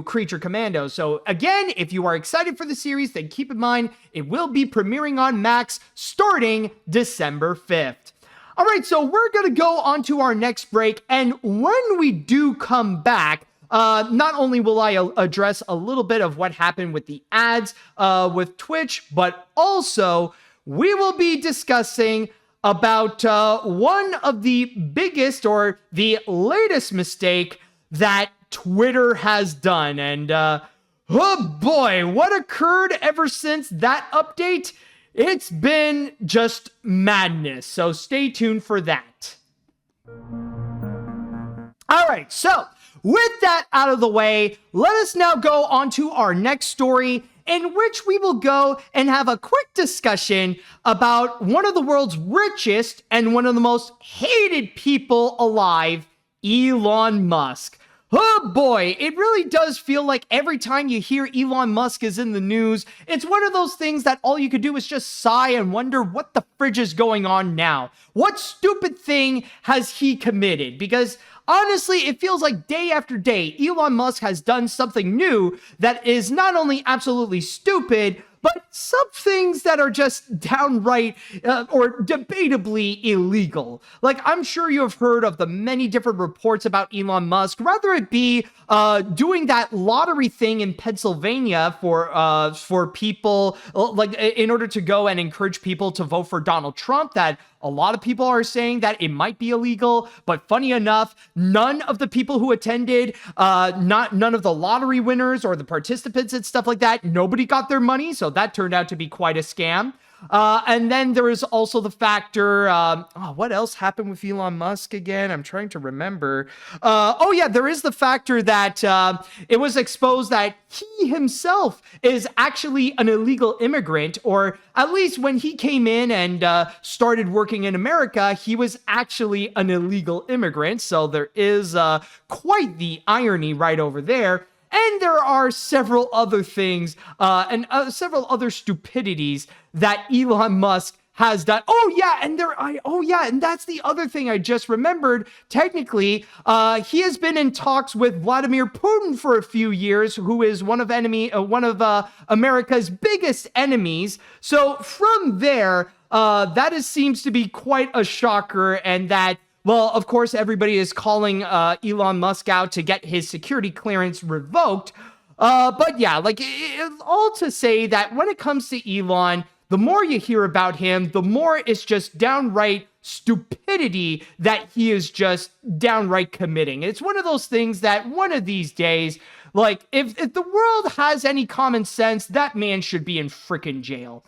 Creature Commandos. So again, if you are excited for the series, then keep in mind it will be premiering on Max starting December 5th. All right, so we're going to go on to our next break, and when we do come back, not only will I address a little bit of what happened with the ads with Twitch, but also we will be discussing about one of the biggest or the latest mistake that Twitter has done. And oh boy, what occurred ever since that update? It's been just madness. So stay tuned for that. All right, so with that out of the way, let us now go on to our next story, in which we will go and have a quick discussion about one of the world's richest and one of the most hated people alive, Elon Musk. Oh boy, it really does feel like every time you hear Elon Musk is in the news, it's one of those things that all you could do is just sigh and wonder what the fridge is going on now. What stupid thing has he committed? Because honestly, it feels like day after day, Elon Musk has done something new that is not only absolutely stupid, but some things that are just downright or debatably illegal. Like, I'm sure you have heard of the many different reports about Elon Musk, whether it be doing that lottery thing in Pennsylvania for people, like in order to go and encourage people to vote for Donald Trump, that a lot of people are saying that it might be illegal, but funny enough, none of the people who attended, none of the lottery winners or the participants and stuff like that, nobody got their money, so that turned out to be quite a scam. And then there is also the factor, what else happened with Elon Musk again? I'm trying to remember. There is the factor that it was exposed that he himself is actually an illegal immigrant, or at least when he came in and started working in America, he was actually an illegal immigrant. So there is quite the irony right over there. And there are several other things and several other stupidities that Elon Musk has done. And that's the other thing I just remembered. Technically, he has been in talks with Vladimir Putin for a few years, who is one of America's biggest enemies. So from there, seems to be quite a shocker, and that, well, of course, everybody is calling Elon Musk out to get his security clearance revoked. But yeah, all to say that when it comes to Elon, the more you hear about him, the more it's just downright stupidity that he is just downright committing. It's one of those things that one of these days, if the world has any common sense, that man should be in frickin' jail.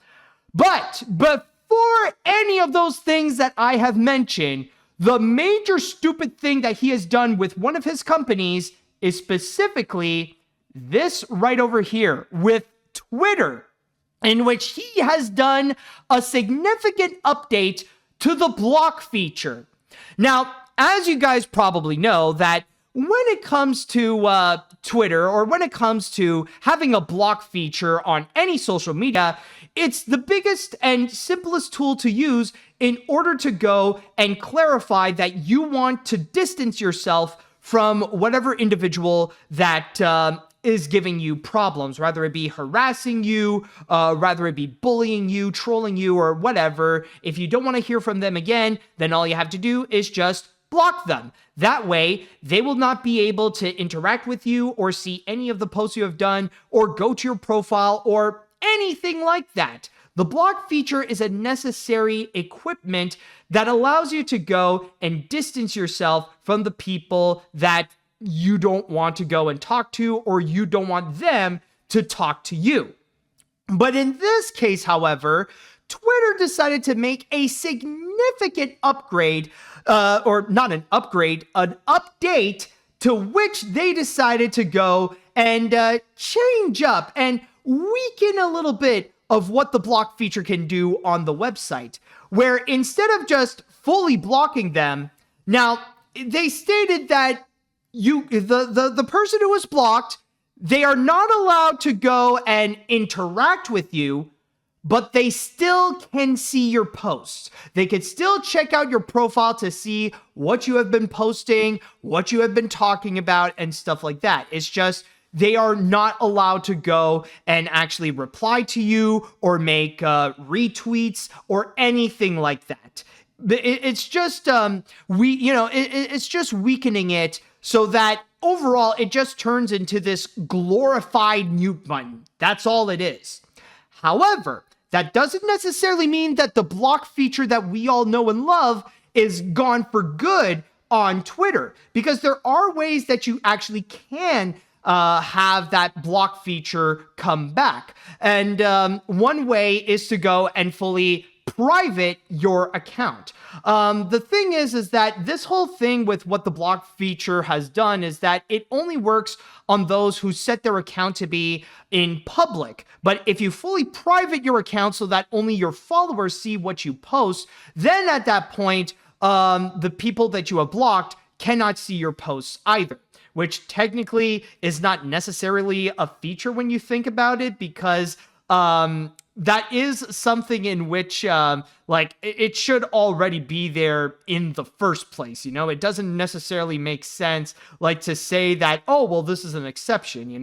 But before any of those things that I have mentioned, the major stupid thing that he has done with one of his companies is specifically this right over here with Twitter, in which he has done a significant update to the block feature. Now, as you guys probably know, that when it comes to Twitter, or when it comes to having a block feature on any social media, it's the biggest and simplest tool to use in order to go and clarify that you want to distance yourself from whatever individual that is giving you problems, whether it be harassing you, whether it be bullying you, trolling you, or whatever. If you don't want to hear from them again, then all you have to do is just block them. That way, they will not be able to interact with you or see any of the posts you have done or go to your profile or anything like that. The block feature is a necessary equipment that allows you to go and distance yourself from the people that you don't want to go and talk to, or you don't want them to talk to you. But in this case, however, Twitter decided to make a significant upgrade, or not an upgrade, an update, to which they decided to go and change up and weaken a little bit of what the block feature can do on the website, where instead of just fully blocking them, now they stated that the person who was blocked, they are not allowed to go and interact with you, but they still can see your posts. They can still check out your profile to see what you have been posting, what you have been talking about, and stuff like that. It's just they are not allowed to go and actually reply to you or make retweets or anything like that. It's just it's just weakening it so that overall it just turns into this glorified mute button. That's all it is. However, that doesn't necessarily mean that the block feature that we all know and love is gone for good on Twitter, because there are ways that you actually can have that block feature come back. And one way is to go and fully private your account. The thing is that this whole thing with what the block feature has done is that it only works on those who set their account to be in public. But if you fully private your account so that only your followers see what you post, then at that point, the people that you have blocked cannot see your posts either, which technically is not necessarily a feature when you think about it, because that is something in which it should already be there in the first place. It doesn't necessarily make sense to say that, oh, well, this is an exception.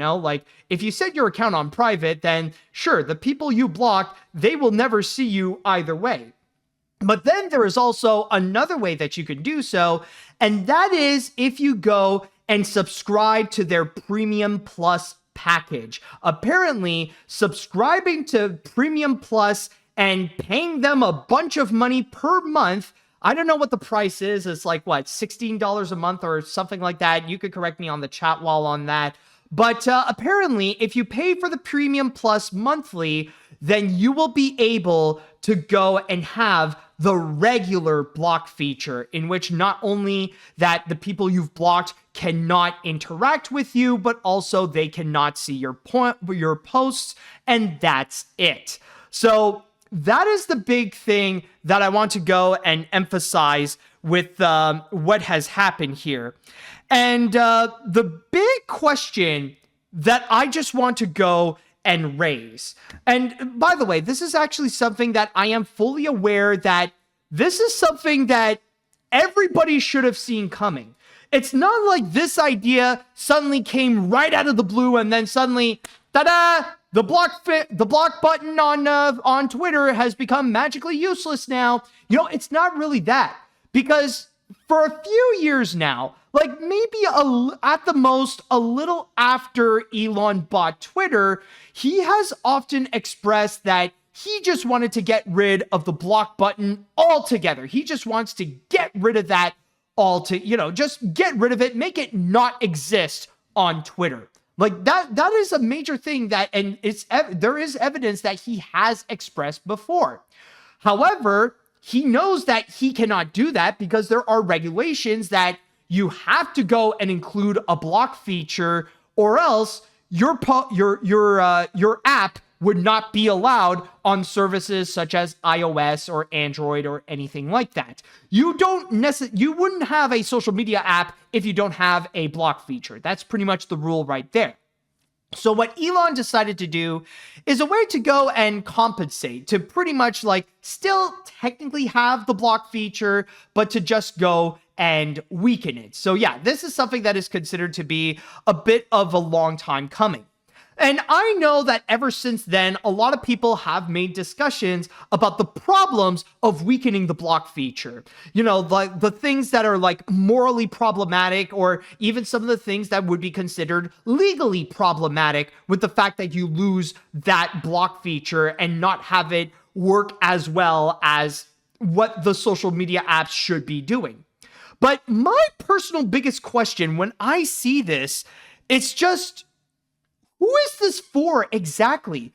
If you set your account on private, then sure, the people you blocked, they will never see you either way. But then there is also another way that you can do so, and that is if you go and subscribe to their Premium Plus package. Apparently, subscribing to Premium Plus and paying them a bunch of money per month, I don't know what the price is. It's $16 a month or something like that. You could correct me on the chat wall on that. But apparently, if you pay for the Premium Plus monthly, then you will be able to go and have the regular block feature, in which not only that the people you've blocked cannot interact with you, but also they cannot see your posts, and that's it. So that is the big thing that I want to go and emphasize with what has happened here. And the big question that I just want to go and raise, and by the way, this is actually something that I am fully aware that this is something that everybody should have seen coming. It's not like this idea suddenly came right out of the blue and then suddenly, ta-da! The block button on Twitter has become magically useless now. You know, it's not really that, because for a few years now, like maybe at the most a little after Elon bought Twitter, he has often expressed that he just wanted to get rid of the block button altogether. He just wants to get rid of that just get rid of it, make it not exist on Twitter. Like that is a major thing and there is evidence that he has expressed before. However, he knows that he cannot do that because there are regulations that you have to go and include a block feature, or else your app would not be allowed on services such as iOS or Android or anything like that. You wouldn't have a social media app if you don't have a block feature. That's pretty much the rule right there. So what Elon decided to do is a way to go and compensate, to pretty much like still technically have the block feature, but to just go and weaken it. So yeah, this is something that is considered to be a bit of a long time coming. And I know that ever since then, a lot of people have made discussions about the problems of weakening the block feature. You know, like the things that are like morally problematic, or even some of the things that would be considered legally problematic with the fact that you lose that block feature and not have it work as well as what the social media apps should be doing. But my personal biggest question when I see this, it's just, who is this for exactly?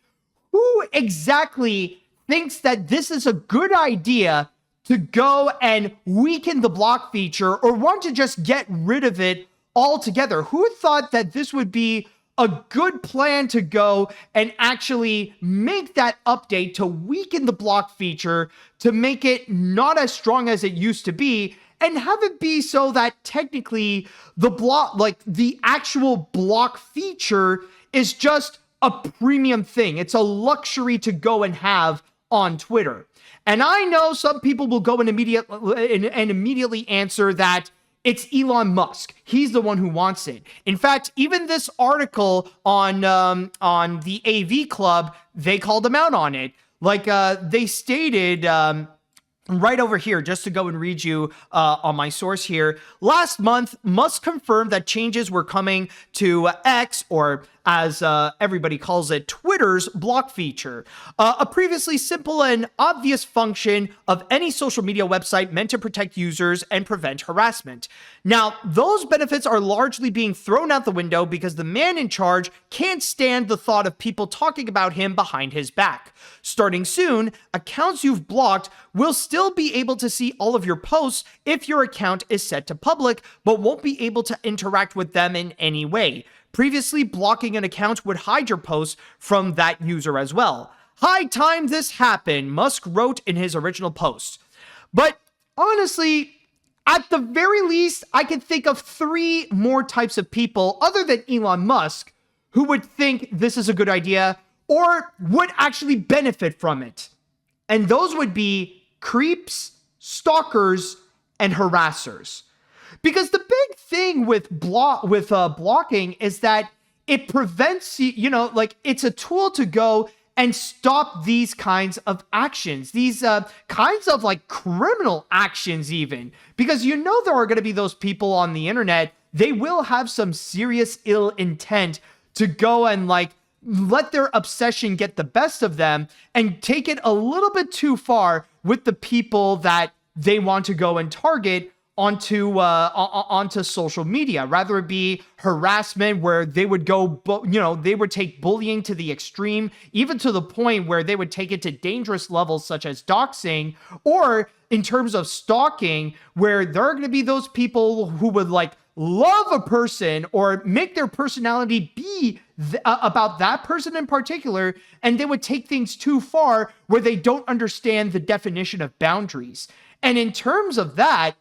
Who exactly thinks that this is a good idea to go and weaken the block feature, or want to just get rid of it altogether? Who thought that this would be a good plan to go and actually make that update to weaken the block feature, to make it not as strong as it used to be, and have it be so that technically the actual block feature is just a premium thing. It's a luxury to go and have on Twitter. And I know some people will go and immediately answer that it's Elon Musk. He's the one who wants it. In fact, even this article on the AV Club, they called him out on it. Like they stated right over here, just to go and read you on my source here. Last month, Musk confirmed that changes were coming to X, or as everybody calls it, Twitter's block feature, a previously simple and obvious function of any social media website meant to protect users and prevent harassment. Now, those benefits are largely being thrown out the window because the man in charge can't stand the thought of people talking about him behind his back. Starting soon, accounts you've blocked will still be able to see all of your posts if your account is set to public, but won't be able to interact with them in any way. Previously, blocking an account would hide your posts from that user as well. High time this happened, Musk wrote in his original post. But honestly, at the very least, I can think of 3 more types of people other than Elon Musk who would think this is a good idea or would actually benefit from it. And those would be creeps, stalkers, and harassers. Because the big thing with blocking is that it prevents you, it's a tool to go and stop these kinds of actions, these kinds of like criminal actions even. Because there are going to be those people on the internet, they will have some serious ill intent to go and let their obsession get the best of them and take it a little bit too far with the people that they want to go and target onto social media, rather it be harassment where they would go, they would take bullying to the extreme, even to the point where they would take it to dangerous levels such as doxing, or in terms of stalking, where there are going to be those people who would like love a person or make their personality be about that person in particular, and they would take things too far where they don't understand the definition of boundaries. And in terms of that,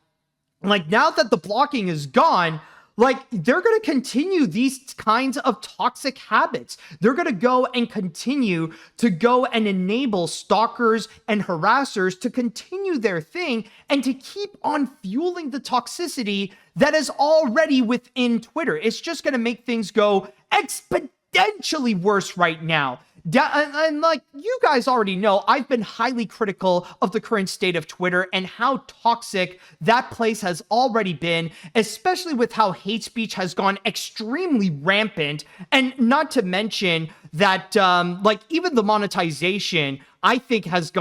like now that the blocking is gone, like they're going to continue these kinds of toxic habits. They're going to go and continue to go and enable stalkers and harassers to continue their thing and to keep on fueling the toxicity that is already within Twitter. It's just going to make things go exponentially worse right now. And like you guys already know, I've been highly critical of the current state of Twitter and how toxic that place has already been, especially with how hate speech has gone extremely rampant. And not to mention that, like even the monetization, I think has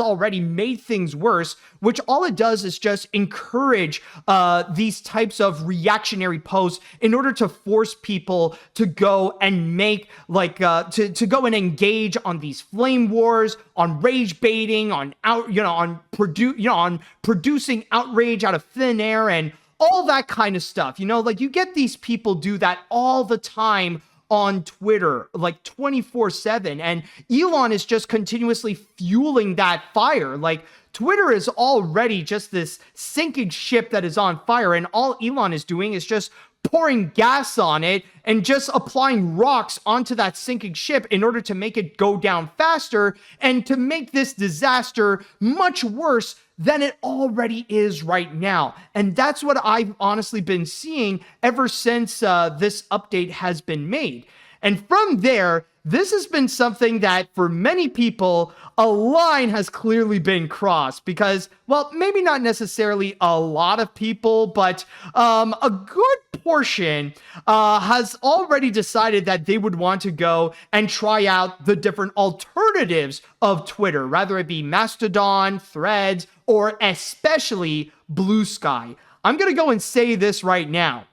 already made things worse, which all it does is just encourage these types of reactionary posts in order to force people to go and make to go and engage on these flame wars, on rage baiting, on producing outrage out of thin air and all that kind of stuff. Like you get these people do that all the time on Twitter, like 24/7, and Elon is just continuously fueling that fire. Like Twitter is already just this sinking ship that is on fire, and all Elon is doing is just pouring gas on it and just applying rocks onto that sinking ship in order to make it go down faster and to make this disaster much worse than it already is right now. And that's what I've honestly been seeing ever since this update has been made. And from there, this has been something that for many people, a line has clearly been crossed because, well, maybe not necessarily a lot of people, but a good portion has already decided that they would want to go and try out the different alternatives of Twitter, rather it be Mastodon, Threads, or especially Blue Sky. I'm going to go and say this right now.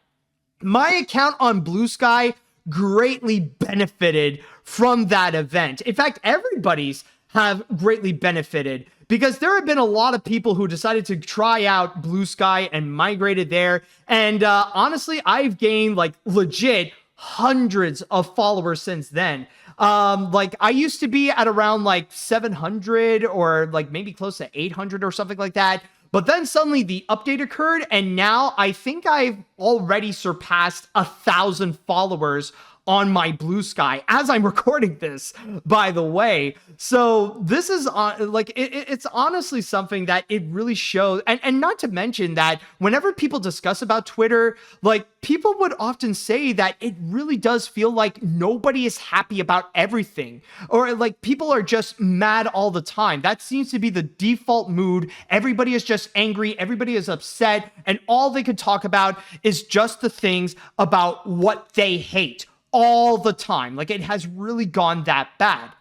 My account on Blue Sky greatly benefited from that event. In fact, everybody's have greatly benefited because there have been a lot of people who decided to try out Blue Sky and migrated there. And honestly, I've gained like legit hundreds of followers since then. Like I used to be at around like 700 or like maybe close to 800 or something like that. But then suddenly the update occurred, and now I think I've already surpassed 1,000 followers on my Blue Sky as I'm recording this, by the way. So this is like it's honestly something that it really shows, and not to mention that whenever people discuss about Twitter, like people would often say that it really does feel like nobody is happy about everything, or like people are just mad all the time. That seems to be the default mood. Everybody is just angry, everybody is upset, and all they could talk about is just the things about what they hate all the time. Like it has really gone that bad.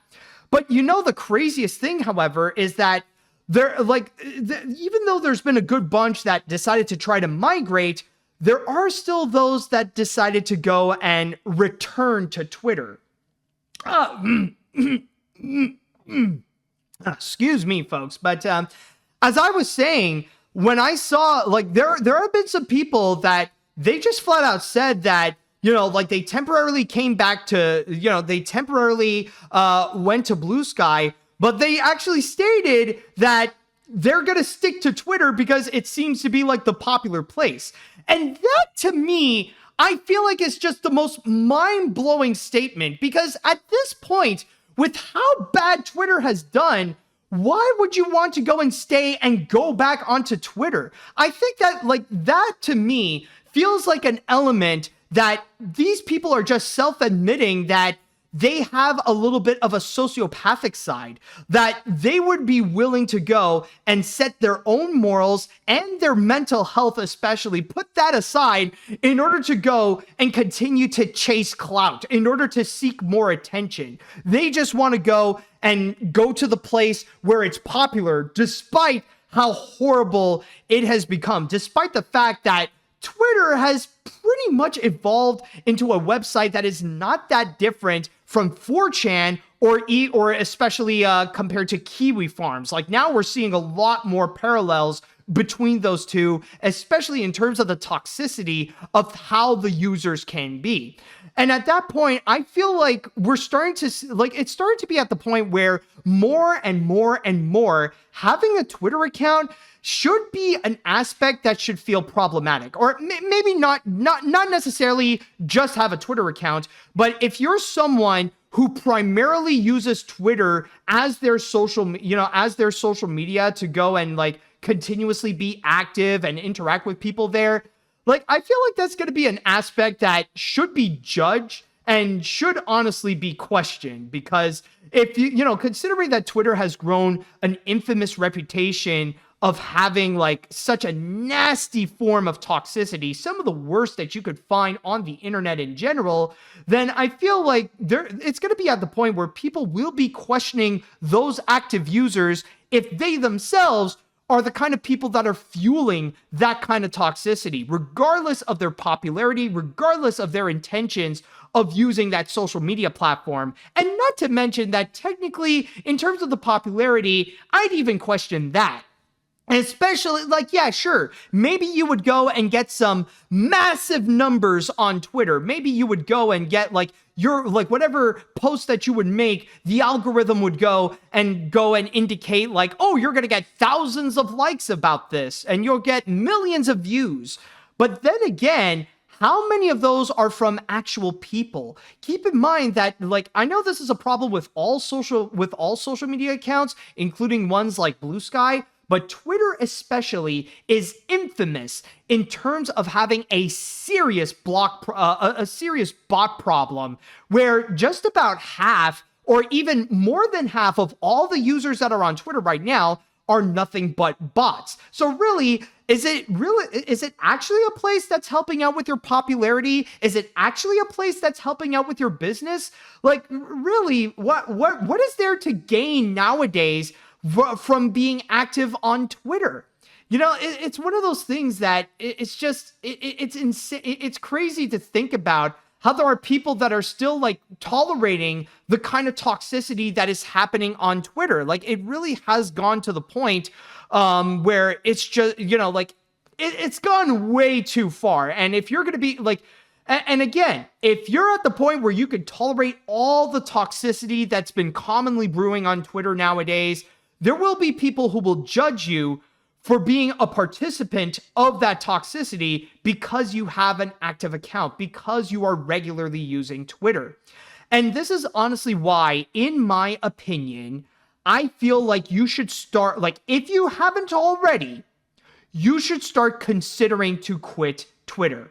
But the craziest thing, however, is that even though there's been a good bunch that decided to try to migrate, there are still those that decided to go and return to Twitter. Excuse me, folks. But as I was saying, when I saw, like, there have been some people that they just flat out said that, like they temporarily came back to, they temporarily went to Blue Sky, but they actually stated that they're going to stick to Twitter because it seems to be like the popular place. And that to me, I feel like it's just the most mind-blowing statement, because at this point, with how bad Twitter has done, why would you want to go and stay and go back onto Twitter? I think that that to me feels like an element that these people are just self-admitting that they have a little bit of a sociopathic side, that they would be willing to go and set their own morals and their mental health especially, put that aside in order to go and continue to chase clout, in order to seek more attention. They just want to go to the place where it's popular, despite how horrible it has become, despite the fact that Twitter has pretty much evolved into a website that is not that different from 4chan or especially compared to Kiwi Farms. Like now we're seeing a lot more parallels between those two, especially in terms of the toxicity of how the users can be. And at that point, I feel like we're starting to, like, it's starting to be at the point where more and more and more having a Twitter account should be an aspect that should feel problematic, or maybe not necessarily just have a Twitter account, but if you're someone who primarily uses Twitter as their social media to go and like continuously be active and interact with people there, like I feel like that's going to be an aspect that should be judged and should honestly be questioned, because if considering that Twitter has grown an infamous reputation of having like such a nasty form of toxicity, some of the worst that you could find on the internet in general, then I feel like it's going to be at the point where people will be questioning those active users if they themselves are the kind of people that are fueling that kind of toxicity, regardless of their popularity, regardless of their intentions of using that social media platform. And not to mention that technically, in terms of the popularity, I'd even question that. Especially, like, yeah, sure, maybe you would go and get some massive numbers on Twitter. Maybe you would go and get, like, your, like, whatever post that you would make, the algorithm would go and indicate, like, oh, you're going to get thousands of likes about this, and you'll get millions of views. But then again, how many of those are from actual people? Keep in mind that, like, I know this is a problem with all social media accounts, including ones like Blue Sky, but Twitter especially is infamous in terms of having a serious bot problem, where just about half or even more than half of all the users that are on Twitter right now are nothing but bots. So really, is it actually a place that's helping out with your popularity? Is it actually a place that's helping out with your business? Like, really, what is there to gain nowadays from being active on Twitter? You know, it's one of those things that it's insane. It's crazy to think about how there are people that are still like tolerating the kind of toxicity that is happening on Twitter. Like, it really has gone to the point where it's just, like it's gone way too far. And if you're going to be like, and again, if you're at the point where you could tolerate all the toxicity that's been commonly brewing on Twitter nowadays, there will be people who will judge you for being a participant of that toxicity because you have an active account, because you are regularly using Twitter. And this is honestly why, in my opinion, I feel like you should start, like, if you haven't already, you should start considering to quit Twitter.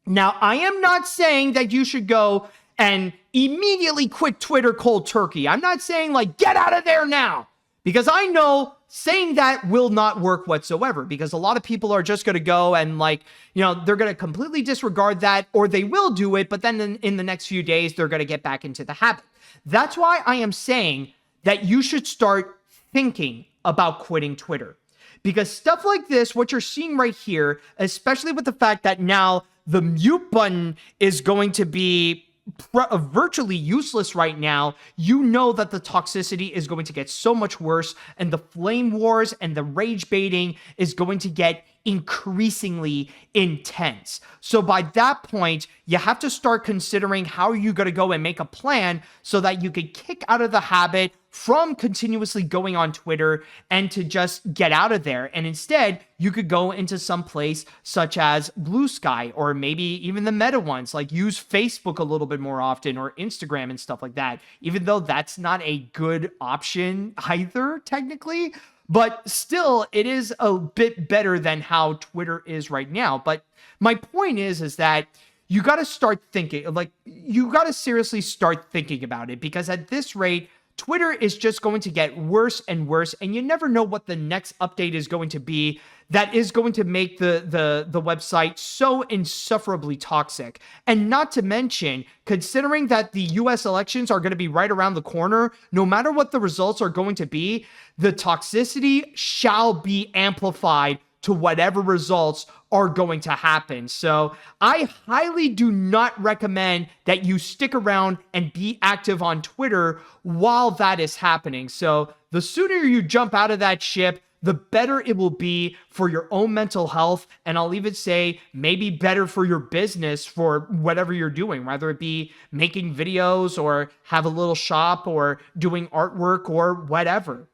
Now, I am not saying that you should go and immediately quit Twitter cold turkey. I'm not saying, like, get out of there now. Because I know saying that will not work whatsoever, because a lot of people are just going to go and, like, they're going to completely disregard that, or they will do it, but then in the next few days, they're going to get back into the habit. That's why I am saying that you should start thinking about quitting Twitter. Because stuff like this, what you're seeing right here, especially with the fact that now the mute button is going to be virtually useless right now, you know that the toxicity is going to get so much worse, and the flame wars and the rage baiting is going to get increasingly intense. So by that point, you have to start considering how you're going to go and make a plan so that you can kick out of the habit from continuously going on Twitter and to just get out of there. And instead, you could go into some place such as Blue Sky, or maybe even the meta ones, like use Facebook a little bit more often, or Instagram and stuff like that, even though that's not a good option either, technically. But still, it is a bit better than how Twitter is right now. But my point is that you got to start thinking, like, you got to seriously start thinking about it, because at this rate, Twitter is just going to get worse and worse, and you never know what the next update is going to be that is going to make the website so insufferably toxic. And not to mention, considering that the US elections are going to be right around the corner, no matter what the results are going to be, the toxicity shall be amplified to whatever results are going to happen. So I highly do not recommend that you stick around and be active on Twitter while that is happening. So the sooner you jump out of that ship, the better it will be for your own mental health. And I'll even say maybe better for your business for whatever you're doing, whether it be making videos or have a little shop or doing artwork or whatever.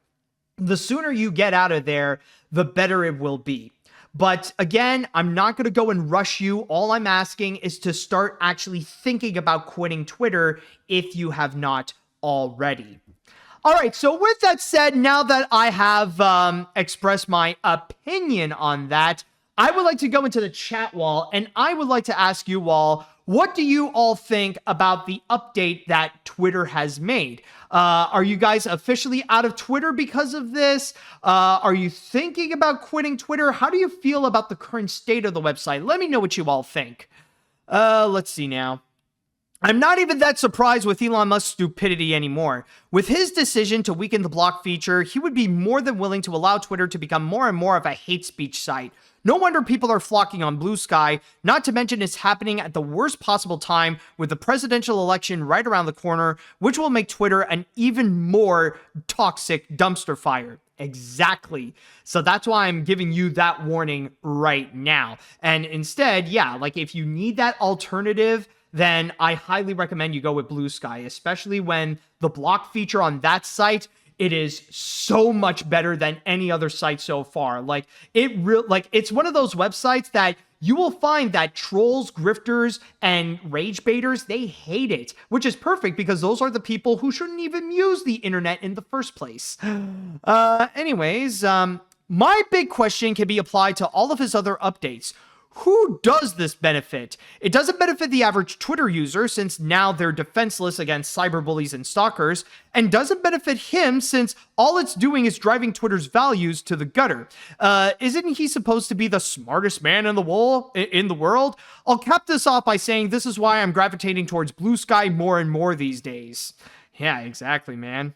The sooner you get out of there, the better it will be. But again, I'm not going to go and rush you. All I'm asking is to start actually thinking about quitting Twitter if you have not already. All right, so with that said, now that I have expressed my opinion on that, I would like to go into the chat wall, and I would like to ask you all, what do you all think about the update that Twitter has made? Are you guys officially out of Twitter because of this? Are you thinking about quitting Twitter? How do you feel about the current state of the website? Let me know what you all think. Let's see now. I'm not even that surprised with Elon Musk's stupidity anymore. With his decision to weaken the block feature, he would be more than willing to allow Twitter to become more and more of a hate speech site. No wonder people are flocking on Blue Sky, not to mention it's happening at the worst possible time with the presidential election right around the corner, which will make Twitter an even more toxic dumpster fire. Exactly. So that's why I'm giving you that warning right now. And instead, yeah, like if you need that alternative, then I highly recommend you go with Blue Sky, especially when the block feature on that site, it is so much better than any other site so far. Like it's one of those websites that you will find that trolls, grifters, and rage baiters, they hate it, which is perfect because those are the people who shouldn't even use the internet in the first place. Anyways, my big question can be applied to all of his other updates. Who does this benefit? It doesn't benefit the average Twitter user since now they're defenseless against cyberbullies and stalkers, and doesn't benefit him since all it's doing is driving Twitter's values to the gutter. Isn't he supposed to be the smartest man in the world? I'll cap this off by saying this is why I'm gravitating towards Blue Sky more and more these days. Yeah, exactly, man.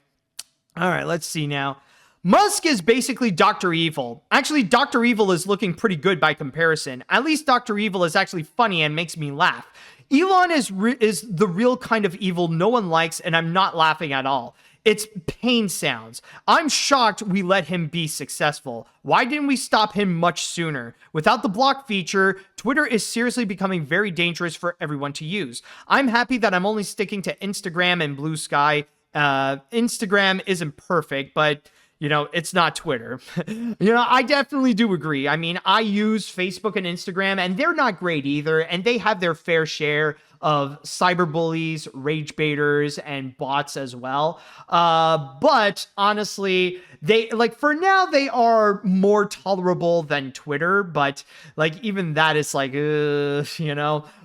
All right, let's see now. Musk is basically Dr. Evil. Actually, Dr. Evil is looking pretty good by comparison. At least Dr. Evil is actually funny and makes me laugh. Elon is the real kind of evil no one likes, and I'm not laughing at all. It's pain sounds. I'm shocked we let him be successful. Why didn't we stop him much sooner? Without the block feature, Twitter is seriously becoming very dangerous for everyone to use. I'm happy that I'm only sticking to Instagram and Blue Sky. Instagram isn't perfect, but you know, it's not Twitter. I definitely do agree. I mean, I use Facebook and Instagram, and they're not great either. And they have their fair share of cyberbullies, rage baiters, and bots as well. But honestly, for now, they are more tolerable than Twitter. But even that is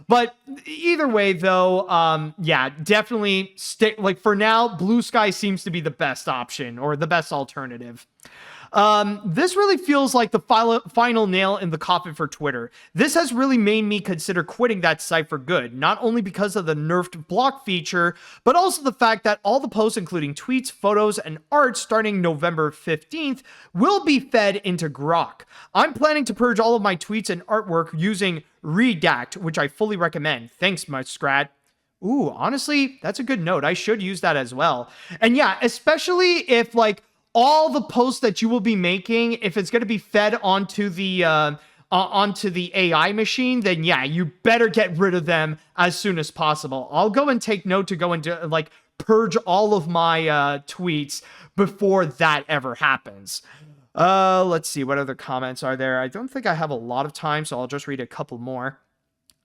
But either way, though, yeah, definitely stick. For now, Blue Sky seems to be the best option or the best alternative. This really feels like the final nail in the coffin for Twitter. This has really made me consider quitting that site for good, not only because of the nerfed block feature, but also the fact that all the posts, including tweets, photos, and art starting November 15th, will be fed into Grok. I'm planning to purge all of my tweets and artwork using Redact, which I fully recommend. Thanks, Muskrat. Ooh, honestly, that's a good note. I should use that as well. And yeah, especially if all the posts that you will be making, if it's going to be fed onto the AI machine, then yeah, you better get rid of them as soon as possible. I'll go and take note to go into purge all of my tweets before that ever happens. Let's see what other comments are there. I don't think I have a lot of time, so I'll just read a couple more.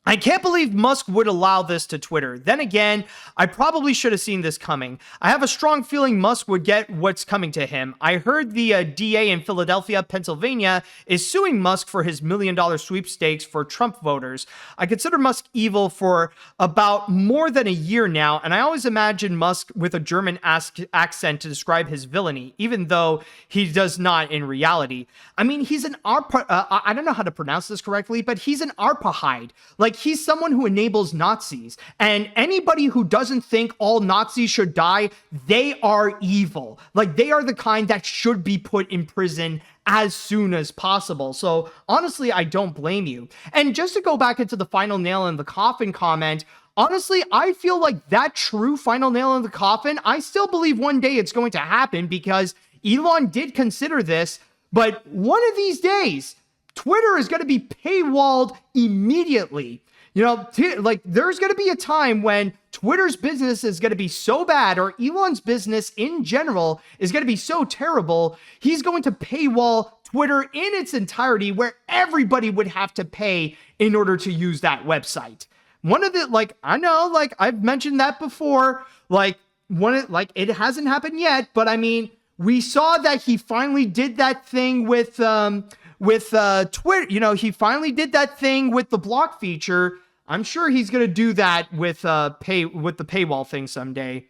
I can't believe Musk would allow this to Twitter. Then again, I probably should have seen this coming. I have a strong feeling Musk would get what's coming to him. I heard the DA in Philadelphia, Pennsylvania, is suing Musk for his $1 million sweepstakes for Trump voters. I consider Musk evil for about more than a year now, and I always imagine Musk with a German accent to describe his villainy, even though he does not in reality. I mean, he's an I don't know how to pronounce this correctly, but he's an Arpahide. Like, he's someone who enables Nazis, and anybody who doesn't think all Nazis should die, they are evil. Like, they are the kind that should be put in prison as soon as possible. So honestly, I don't blame you. And just to go back into the final nail in the coffin comment, honestly, I feel like that true final nail in the coffin, I still believe one day it's going to happen, because Elon did consider this, but one of these days, Twitter is going to be paywalled immediately. You know, like, there's going to be a time when Twitter's business is going to be so bad, or Elon's business in general is going to be so terrible, he's going to paywall Twitter in its entirety, where everybody would have to pay in order to use that website. One of the, like, I know, like, I've mentioned that before, like, it hasn't happened yet, but I mean, we saw that he finally did that thing with Twitter. You know, he finally did that thing with the block feature. I'm sure he's going to do that with the paywall thing someday.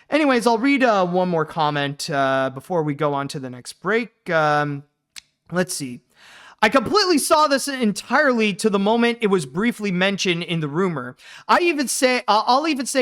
Anyways, I'll read one more comment before we go on to the next break. Let's see. I completely saw this entirely to the moment it was briefly mentioned in the rumor. I'll even say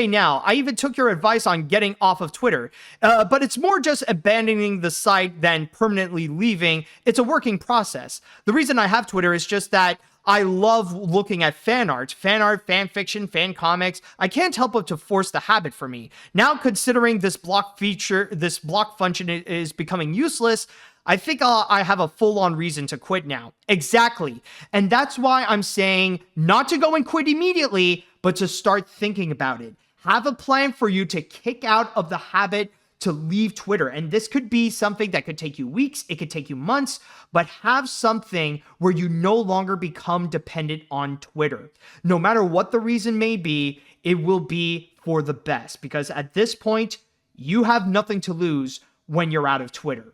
now, I even took your advice on getting off of Twitter, but it's more just abandoning the site than permanently leaving. It's a working process. The reason I have Twitter is just that I love looking at fan art, fan fiction, fan comics. I can't help but to force the habit for me. Now, considering this block function is becoming useless, I think I have a full-on reason to quit now. Exactly. And that's why I'm saying not to go and quit immediately, but to start thinking about it. Have a plan for you to kick out of the habit to leave Twitter. And this could be something that could take you weeks, it could take you months, but have something where you no longer become dependent on Twitter. No matter what the reason may be, it will be for the best, because at this point, you have nothing to lose when you're out of Twitter.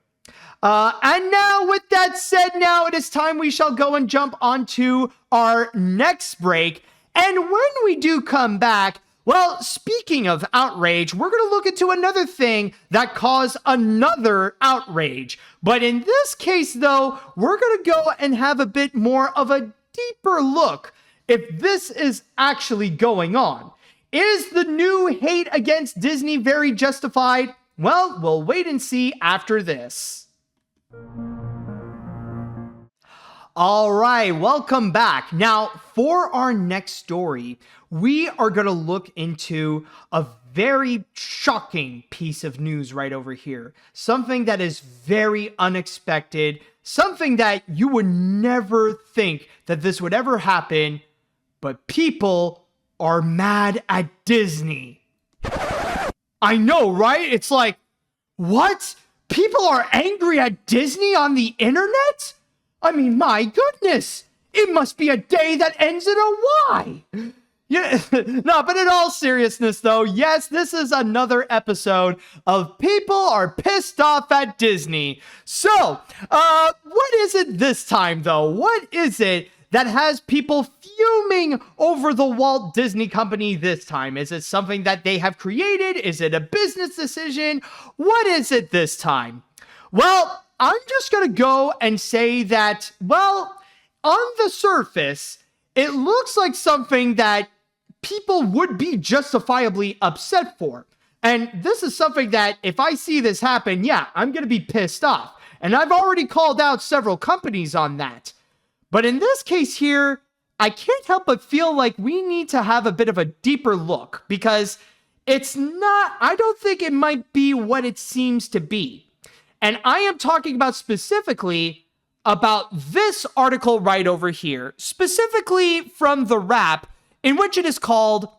And now, with that said, now it is time we shall go and jump onto our next break. And when we do come back, well, speaking of outrage, we're going to look into another thing that caused another outrage. But in this case, though, we're going to go and have a bit more of a deeper look if this is actually going on. Is the new hate against Disney very justified? Well, we'll wait and see after this. All right, welcome back. Now, for our next story, we are going to look into a very shocking piece of news right over here. Something that is very unexpected, something that you would never think that this would ever happen, but people are mad at Disney. I know, right? It's like, what? People are angry at Disney on the internet? I mean, my goodness, it must be a day that ends in a Y. Yeah, no, but in all seriousness, though, yes, this is another episode of People Are Pissed Off at Disney. So, what is it this time, though? What is it that has people fuming over the Walt Disney Company this time? Is it something that they have created? Is it a business decision? What is it this time? Well, I'm just going to go and say that, well, on the surface, it looks like something that people would be justifiably upset for. And this is something that if I see this happen, yeah, I'm going to be pissed off. And I've already called out several companies on that. But in this case here, I can't help but feel like we need to have a bit of a deeper look, because it's not, I don't think it might be what it seems to be. And I am talking about specifically about this article right over here, specifically from The Wrap, in which it is called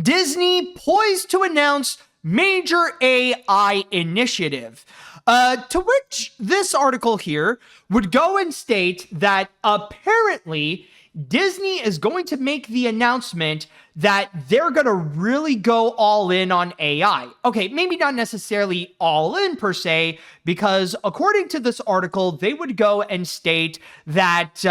Disney Poised to Announce Major AI Initiative. To which this article here would go and state that apparently Disney is going to make the announcement that they're going to really go all in on AI. Okay, maybe not necessarily all in per se, because according to this article, they would go and state that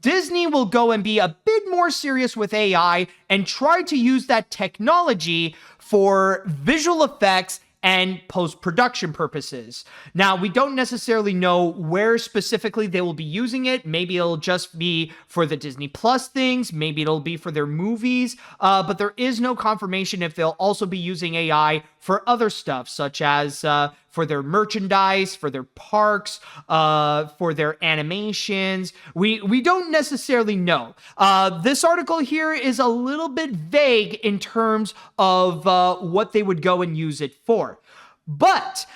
Disney will go and be a bit more serious with AI and try to use that technology for visual effects and post-production purposes. Now, we don't necessarily know where specifically they will be using it. Maybe it'll just be for the Disney Plus things. Maybe it'll be for their movies. But there is no confirmation if they'll also be using AI for other stuff, such as for their merchandise, for their parks, for their animations. We don't necessarily know. This article here is a little bit vague in terms of what they would go and use it for. But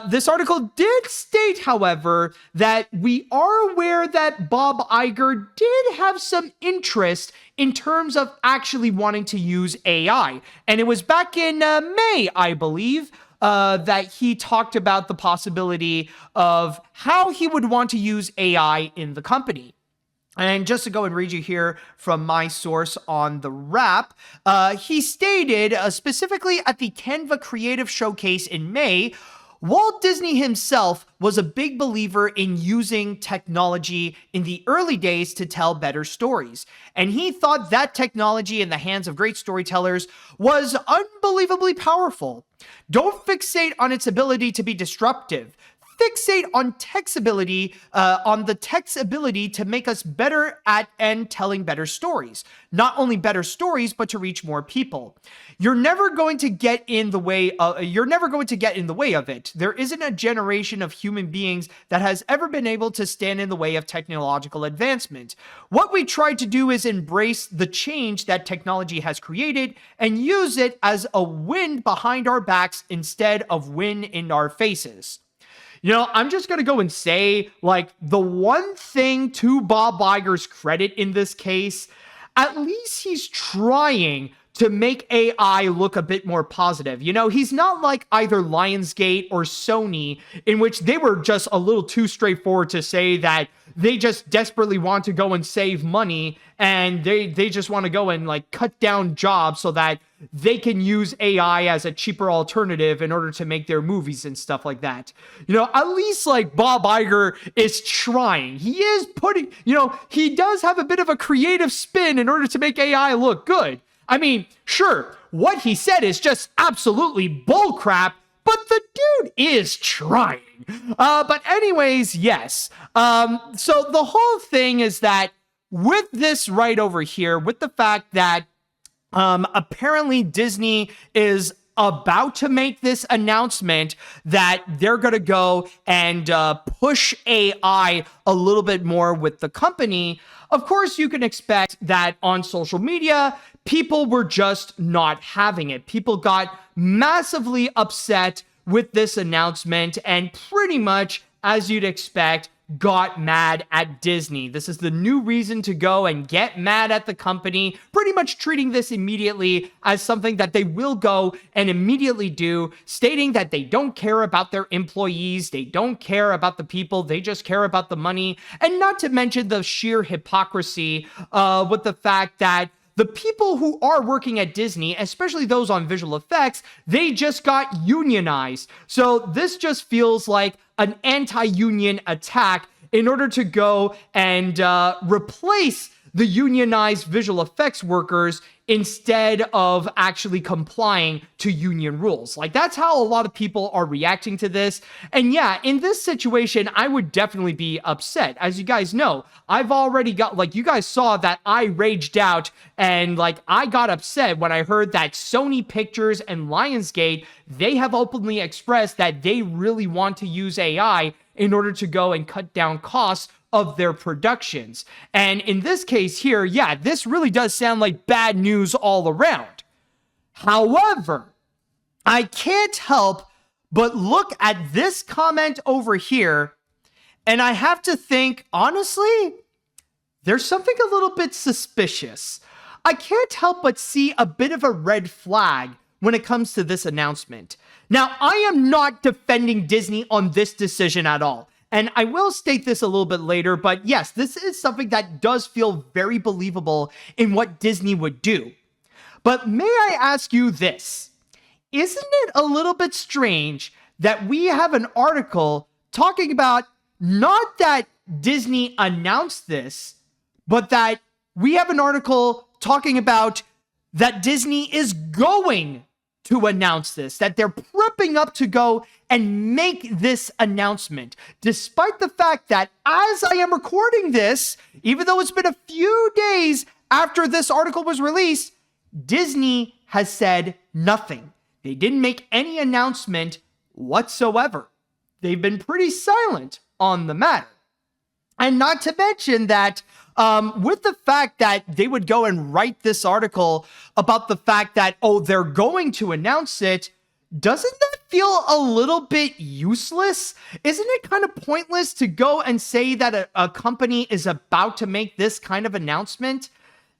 this article did state, however, that we are aware that Bob Iger did have some interest in terms of actually wanting to use AI. And it was back in May, I believe, that he talked about the possibility of how he would want to use AI in the company. And just to go and read you here from my source on the Wrap, he stated specifically at the Canva Creative Showcase in May, Walt Disney himself was a big believer in using technology in the early days to tell better stories. And he thought that technology in the hands of great storytellers was unbelievably powerful. Don't fixate on its ability to be disruptive. Fixate on the tech's ability to make us better at and telling better stories. Not only better stories, but to reach more people. You're never going to get in the way of it. There isn't a generation of human beings that has ever been able to stand in the way of technological advancement. What we try to do is embrace the change that technology has created and use it as a wind behind our backs instead of wind in our faces. You know, I'm just going to go and say, like, the one thing to Bob Iger's credit in this case, at least he's trying to make AI look a bit more positive. You know, he's not like either Lionsgate or Sony, in which they were just a little too straightforward to say that they just desperately want to go and save money and they just want to go and like cut down jobs so that they can use AI as a cheaper alternative in order to make their movies and stuff like that. You know, at least like Bob Iger is trying. He is putting, you know, he does have a bit of a creative spin in order to make AI look good. I mean, sure, what he said is just absolutely bullcrap, but the dude is trying. But anyways, yes. So the whole thing is that with this right over here, with the fact that apparently Disney is about to make this announcement that they're going to go and push AI a little bit more with the company, of course, you can expect that on social media, people were just not having it. People got massively upset with this announcement and pretty much, as you'd expect, got mad at Disney. This is the new reason to go and get mad at the company, pretty much treating this immediately as something that they will go and immediately do, stating that they don't care about their employees, they don't care about the people, they just care about the money, and not to mention the sheer hypocrisy with the fact that the people who are working at Disney, especially those on visual effects, they just got unionized. So this just feels like an anti-union attack in order to go and replace the unionized visual effects workers instead of actually complying to union rules. Like, that's how a lot of people are reacting to this. And yeah, in this situation, I would definitely be upset. As you guys know, I've already got, like, you guys saw that I raged out and, like, I got upset when I heard that Sony Pictures and Lionsgate, they have openly expressed that they really want to use AI in order to go and cut down costs of their productions. And in this case here, yeah, this really does sound like bad news all around. However, I can't help but look at this comment over here, and I have to think, honestly, there's something a little bit suspicious. I can't help but see a bit of a red flag when it comes to this announcement. Now, I am not defending Disney on this decision at all. And I will state this a little bit later, but yes, this is something that does feel very believable in what Disney would do. But may I ask you this? Isn't it a little bit strange that we have an article talking about not that Disney announced this, but that we have an article talking about that Disney is going to announce this, that they're prepping up to go and make this announcement, despite the fact that as I am recording this, even though it's been a few days after this article was released, Disney has said nothing. They didn't make any announcement whatsoever. They've been pretty silent on the matter. And not to mention that with the fact that they would go and write this article about the fact that, oh, they're going to announce it, doesn't that feel a little bit useless? Isn't it kind of pointless to go and say that a company is about to make this kind of announcement?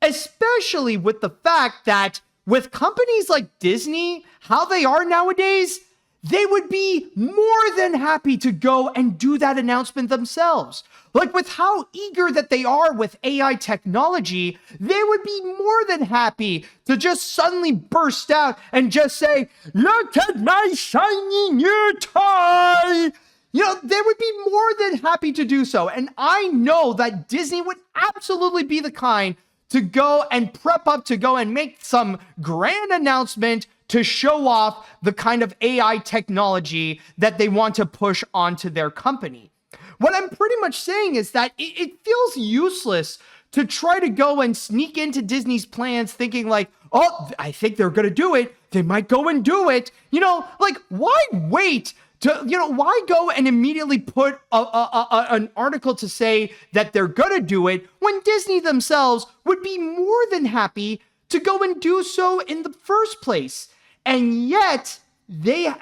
Especially with the fact that with companies like Disney, how they are nowadays, they would be more than happy to go and do that announcement themselves. Like with how eager that they are with AI technology, they would be more than happy to just suddenly burst out and just say, "Look at my shiny new toy!" You know, they would be more than happy to do so. And I know that Disney would absolutely be the kind to go and prep up to go and make some grand announcement to show off the kind of AI technology that they want to push onto their company. What I'm pretty much saying is that it feels useless to try to go and sneak into Disney's plans thinking like, oh, I think they're going to do it. They might go and do it. You know, like, why wait to, you know, why go and immediately put an article to say that they're going to do it when Disney themselves would be more than happy to go and do so in the first place? And yet, they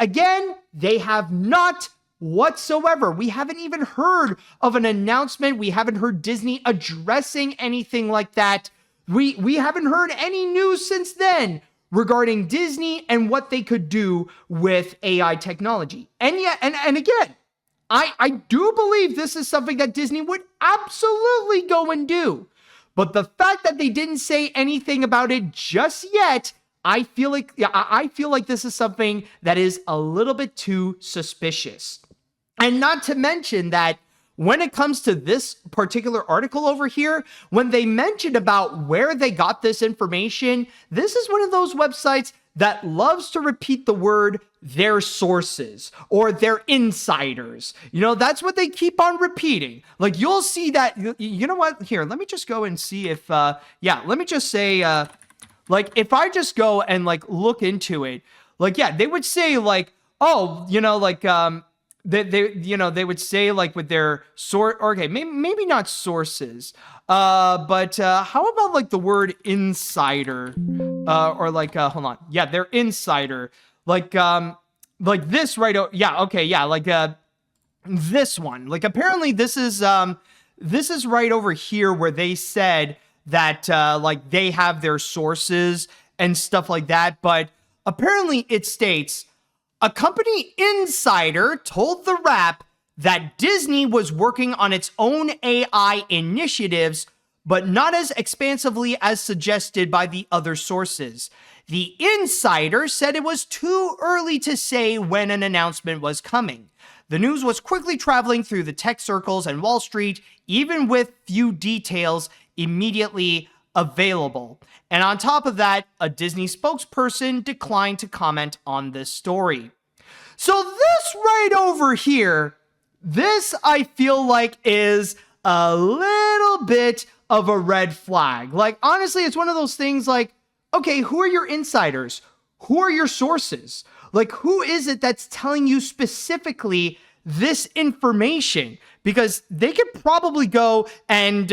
have not whatsoever. We haven't even heard of an announcement. We haven't heard Disney addressing anything like that. We haven't heard any news since then regarding Disney and what they could do with AI technology. And yet, and again, I do believe this is something that Disney would absolutely go and do. But the fact that they didn't say anything about it just yet, I feel like this is something that is a little bit too suspicious. And not to mention that when it comes to this particular article over here, when they mentioned about where they got this information, this is one of those websites that loves to repeat the word their sources or their insiders. You know, that's what they keep on repeating. Like, you'll see that, you know what? Here, let me just go and see if, let me just say, like, if I just go and, like, look into it, like, yeah, they would say, like, oh, you know, like, they would say, like, with their okay, maybe not sources, but how about, like, the word insider, or, like, hold on, yeah, their insider, like this right, yeah, okay, yeah, like, this one, like, apparently this is right over here where they said that, like, they have their sources and stuff like that, but apparently it states, a company insider told The Wrap that Disney was working on its own AI initiatives, but not as expansively as suggested by the other sources. The insider said it was too early to say when an announcement was coming. The news was quickly traveling through the tech circles and Wall Street, even with few details immediately available. And on top of that, a Disney spokesperson declined to comment on this story. So this right over here, this I feel like is a little bit of a red flag. Like, honestly, it's one of those things like, okay, who are your insiders? Who are your sources? Like, who is it that's telling you specifically this information? Because they could probably go and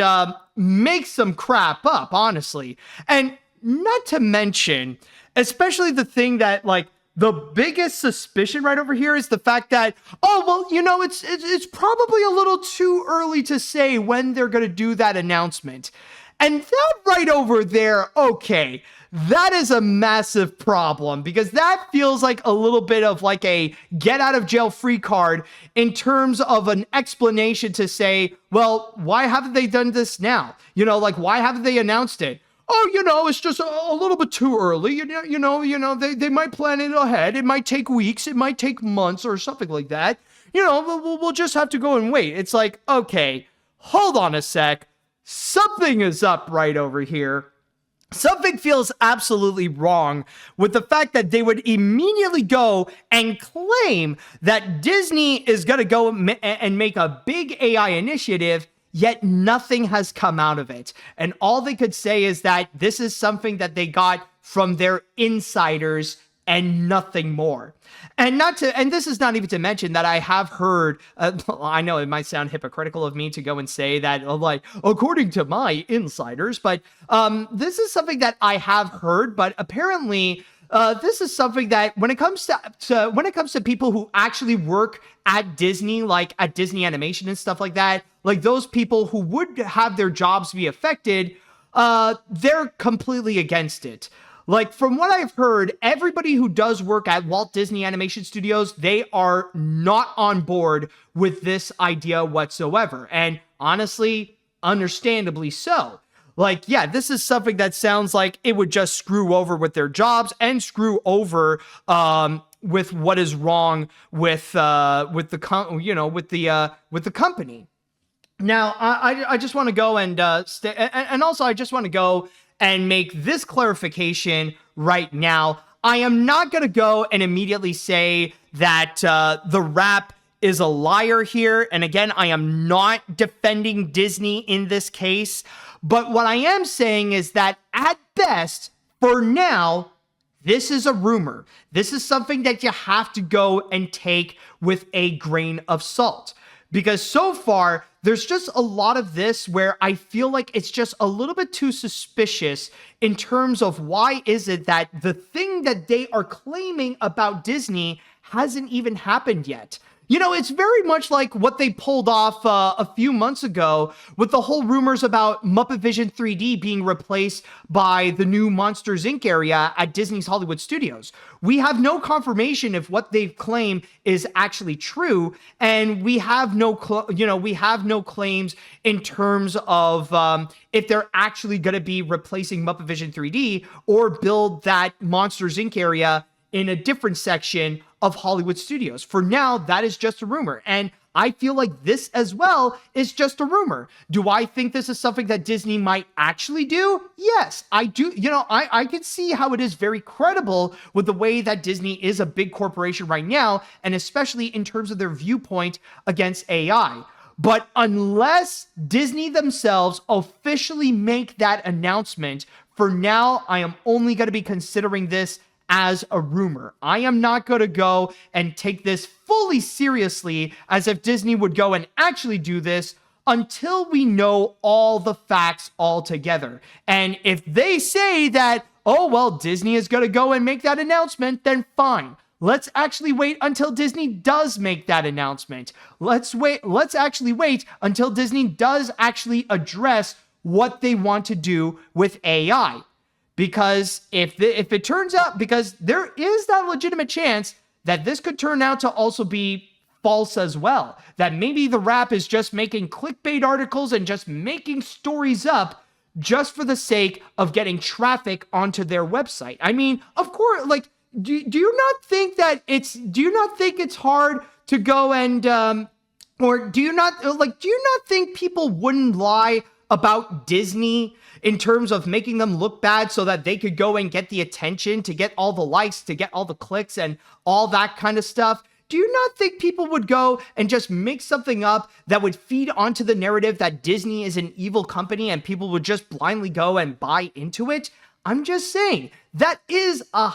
make some crap up, honestly. And not to mention, especially the thing that, like, the biggest suspicion right over here is the fact that, oh, well, you know, it's probably a little too early to say when they're going to do that announcement. And that right over there, okay, that is a massive problem because that feels like a little bit of like a get out of jail free card in terms of an explanation to say, well, why haven't they done this now? You know, like, why haven't they announced it? Oh, you know, it's just a little bit too early. You know, they might plan it ahead. It might take weeks. It might take months or something like that. You know, we'll just have to go and wait. It's like, okay, hold on a sec. Something is up right over here. Something feels absolutely wrong with the fact that they would immediately go and claim that Disney is going to go and make a big AI initiative, yet nothing has come out of it. And all they could say is that this is something that they got from their insiders and nothing more. And this is not even to mention that I have heard, I know it might sound hypocritical of me to go and say that, like, according to my insiders, but this is something that I have heard, but apparently this is something that when it comes to people who actually work at Disney, like at Disney Animation and stuff like that, like those people who would have their jobs be affected, they're completely against it. Like, from what I've heard, everybody who does work at Walt Disney Animation Studios, they are not on board with this idea whatsoever. And honestly, understandably so. Like, yeah, this is something that sounds like it would just screw over with their jobs and screw over with what is wrong with the company. Now, I just want to go and also I just want to go and make this clarification right now. I am not going to go and immediately say that the rap is a liar here. And again, I am not defending Disney in this case. But what I am saying is that at best, for now, this is a rumor. This is something that you have to go and take with a grain of salt. Because so far, there's just a lot of this where I feel like it's just a little bit too suspicious in terms of why is it that the thing that they are claiming about Disney hasn't even happened yet. You know, it's very much like what they pulled off a few months ago with the whole rumors about Muppet Vision 3D being replaced by the new Monsters, Inc. area at Disney's Hollywood Studios. We have no confirmation if what they claim is actually true, and we have no claims in terms of if they're actually going to be replacing Muppet Vision 3D or build that Monsters, Inc. area in a different section of Hollywood Studios. For now, that is just a rumor. And I feel like this as well is just a rumor. Do I think this is something that Disney might actually do? Yes, I do. You know, I can see how it is very credible with the way that Disney is a big corporation right now, and especially in terms of their viewpoint against AI. But unless Disney themselves officially make that announcement, for now, I am only going to be considering this as a rumor. I am not going to go and take this fully seriously as if Disney would go and actually do this until we know all the facts altogether. And if they say that, oh, well, Disney is going to go and make that announcement, then fine. Let's actually wait until Disney does make that announcement. Let's actually wait until Disney does actually address what they want to do with AI. Because if it turns out, because there is that legitimate chance that this could turn out to also be false as well. That maybe the rap is just making clickbait articles and just making stories up just for the sake of getting traffic onto their website. I mean, of course, like, do you not think it's hard to go and, or do you not think people wouldn't lie about Disney in terms of making them look bad so that they could go and get the attention, to get all the likes, to get all the clicks and all that kind of stuff? Do you not think people would go and just make something up that would feed onto the narrative that Disney is an evil company and people would just blindly go and buy into it? I'm just saying that is a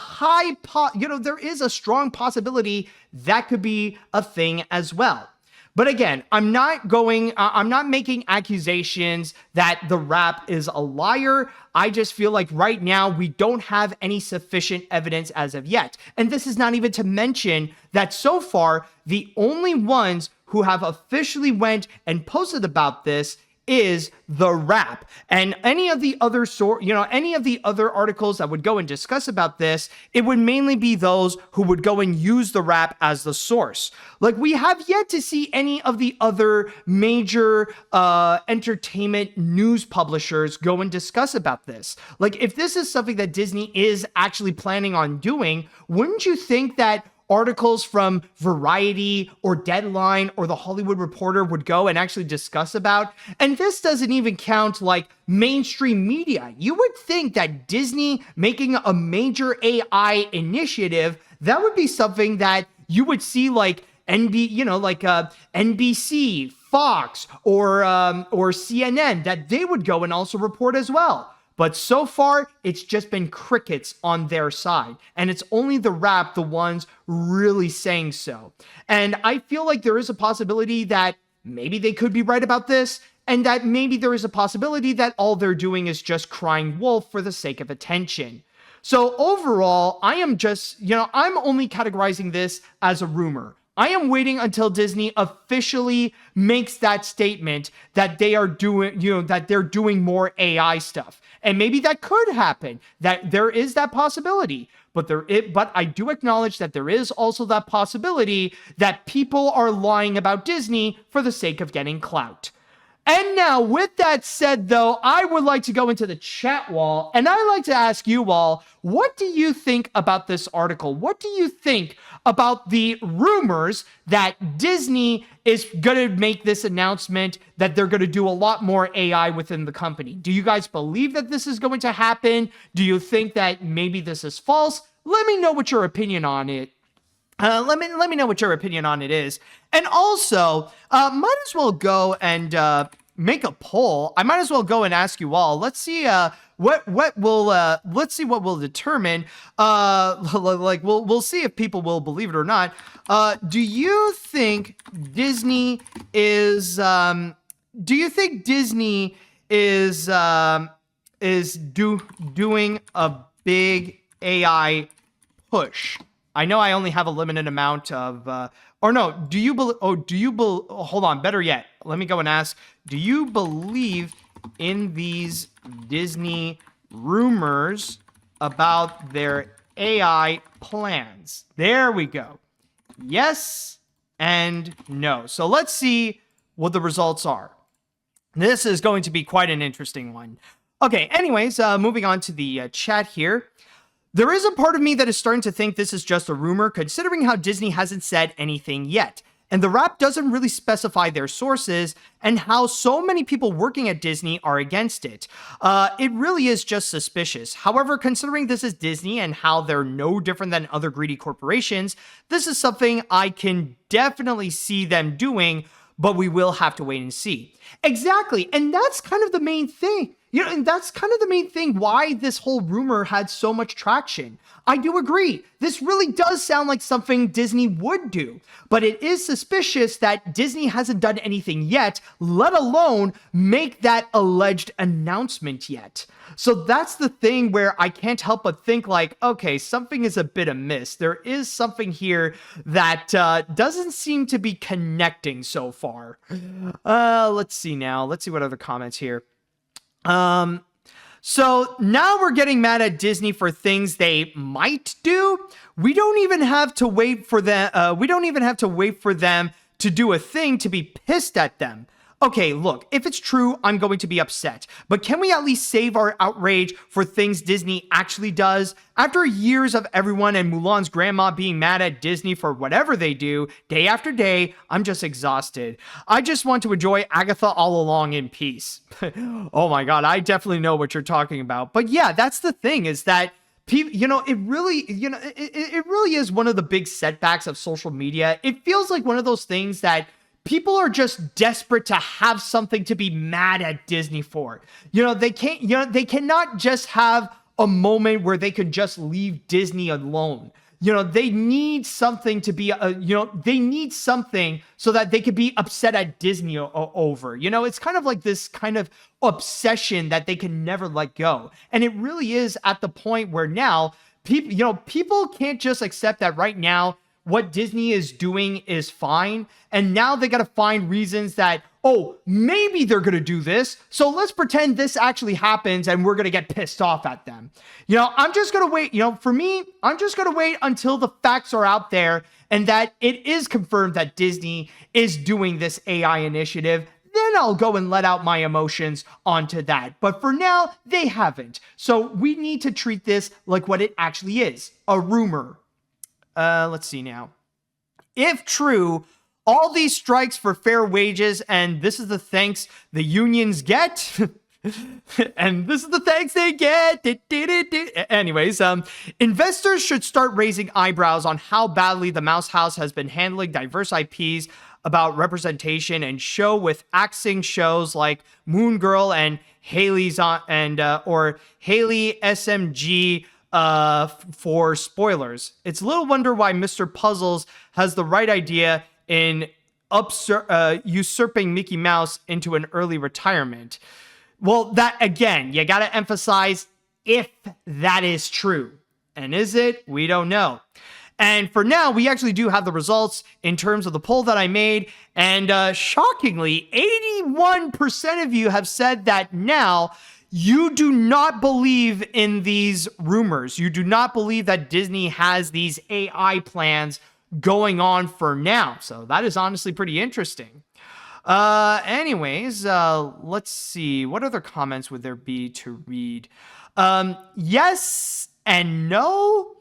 there is a strong possibility that could be a thing as well. But again, I'm not making accusations that the rap is a liar. I just feel like right now we don't have any sufficient evidence as of yet. And this is not even to mention that so far, the only ones who have officially went and posted about this is the Wrap. And any of the other any of the other articles that would go and discuss about this, it would mainly be those who would go and use the Wrap as the source. Like, we have yet to see any of the other major entertainment news publishers go and discuss about this. Like, if this is something that Disney is actually planning on doing, wouldn't you think that articles from Variety or Deadline or The Hollywood Reporter would go and actually discuss about? And this doesn't even count like mainstream media. You would think that Disney making a major AI initiative, that would be something that you would see like NBC, Fox, or CNN, that they would go and also report as well. But so far, it's just been crickets on their side. And it's only the Wrap, the ones really saying so. And I feel like there is a possibility that maybe they could be right about this, and that maybe there is a possibility that all they're doing is just crying wolf for the sake of attention. So overall, I am just, I'm only categorizing this as a rumor. I am waiting until Disney officially makes that statement that they are doing, that they're doing more AI stuff. And maybe that could happen, that there is that possibility. But I do acknowledge that there is also that possibility that people are lying about Disney for the sake of getting clout. And now, with that said, though, I would like to go into the chat wall, and I'd like to ask you all, what do you think about this article? What do you think about the rumors that Disney is going to make this announcement that they're going to do a lot more AI within the company? Do you guys believe that this is going to happen? Do you think that maybe this is false? Let me know what your opinion on it. Let me know what your opinion on it is. And also, might as well go and make a poll. I might as well go and ask you all. Let's see what will determine. We'll see if people will believe it or not. Do you think Disney is doing a big AI push? I know I only have a limited amount of, hold on, better yet, let me go and ask, do you believe in these Disney rumors about their AI plans? There we go. Yes and no. So let's see what the results are. This is going to be quite an interesting one. Okay, anyways, moving on to the chat here. There is a part of me that is starting to think this is just a rumor, considering how Disney hasn't said anything yet. And the Wrap doesn't really specify their sources and how so many people working at Disney are against it. It really is just suspicious. However, considering this is Disney and how they're no different than other greedy corporations, this is something I can definitely see them doing, but we will have to wait and see. Exactly. And that's kind of the main thing. And that's kind of the main thing why this whole rumor had so much traction. I do agree. This really does sound like something Disney would do, but it is suspicious that Disney hasn't done anything yet, let alone make that alleged announcement yet. So that's the thing where I can't help but think like, okay, something is a bit amiss. There is something here that doesn't seem to be connecting so far. Let's see now. Let's see what other comments here. So now we're getting mad at Disney for things they might do. We don't even have to wait for them. To do a thing to be pissed at them. Okay, look, if it's true, I'm going to be upset. But can we at least save our outrage for things Disney actually does? After years of everyone and Mulan's grandma being mad at Disney for whatever they do, day after day, I'm just exhausted. I just want to enjoy Agatha all along in peace. Oh my God, I definitely know what you're talking about. But yeah, that's the thing, is that people, it really is one of the big setbacks of social media. It feels like one of those things that people are just desperate to have something to be mad at Disney for. They cannot just have a moment where they can just leave Disney alone. They need something to be, they need something so that they could be upset at Disney over. It's kind of like this kind of obsession that they can never let go. And it really is at the point where now people can't just accept that right now what Disney is doing is fine. And now they got to find reasons that, oh, maybe they're going to do this. So let's pretend this actually happens and we're going to get pissed off at them. I'm just going to wait. For me, I'm just going to wait until the facts are out there and that it is confirmed that Disney is doing this AI initiative. Then I'll go and let out my emotions onto that. But for now, they haven't. So we need to treat this like what it actually is, a rumor. Let's see now. If true, all these strikes for fair wages, and this is the thanks the unions get, and this is the thanks they get. Anyways, investors should start raising eyebrows on how badly the Mouse House has been handling diverse IPs about representation and show with axing shows like Moon Girl and Haley's or Haley SMG for spoilers. It's little wonder why Mr. Puzzles has the right idea in usurping Mickey Mouse into an early retirement. Well, that again, you got to emphasize if that is true. And is it? We don't know. And for now, we actually do have the results in terms of the poll that I made. And shockingly, 81% of you have said that now you do not believe in these rumors. You do not believe that Disney has these AI plans going on for now. So that is honestly pretty interesting. Anyways, let's see. What other comments would there be to read? Yes and no.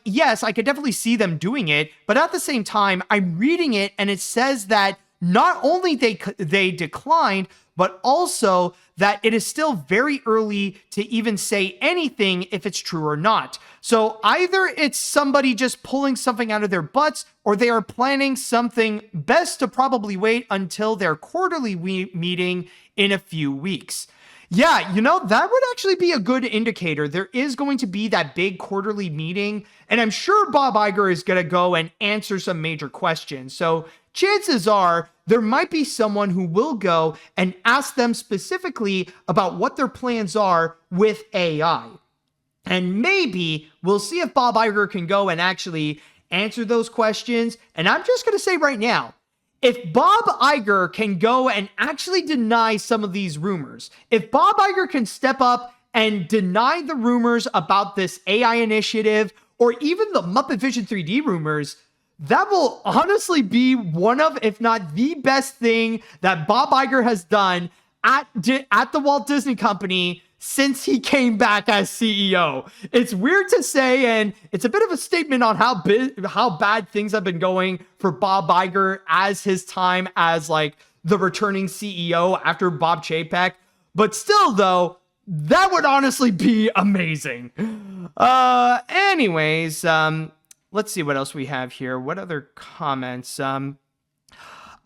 Yes, I could definitely see them doing it, but at the same time, I'm reading it and it says that not only they declined, but also that it is still very early to even say anything if it's true or not. So either it's somebody just pulling something out of their butts, or they are planning something. Best to probably wait until their quarterly meeting in a few weeks. Yeah, that would actually be a good indicator. There is going to be that big quarterly meeting, and I'm sure Bob Iger is going to go and answer some major questions. So chances are there might be someone who will go and ask them specifically about what their plans are with AI. And maybe we'll see if Bob Iger can go and actually answer those questions. And I'm just going to say right now, if Bob Iger can go and actually deny some of these rumors, if Bob Iger can step up and deny the rumors about this AI initiative, or even the Muppet Vision 3D rumors, that will honestly be one of, if not the best thing that Bob Iger has done at the Walt Disney Company since he came back as CEO. It's weird to say, and it's a bit of a statement on how bad things have been going for Bob Iger as his time as like the returning CEO after Bob Chapek. But still, though, that would honestly be amazing. Anyways, let's see what else we have here. What other comments?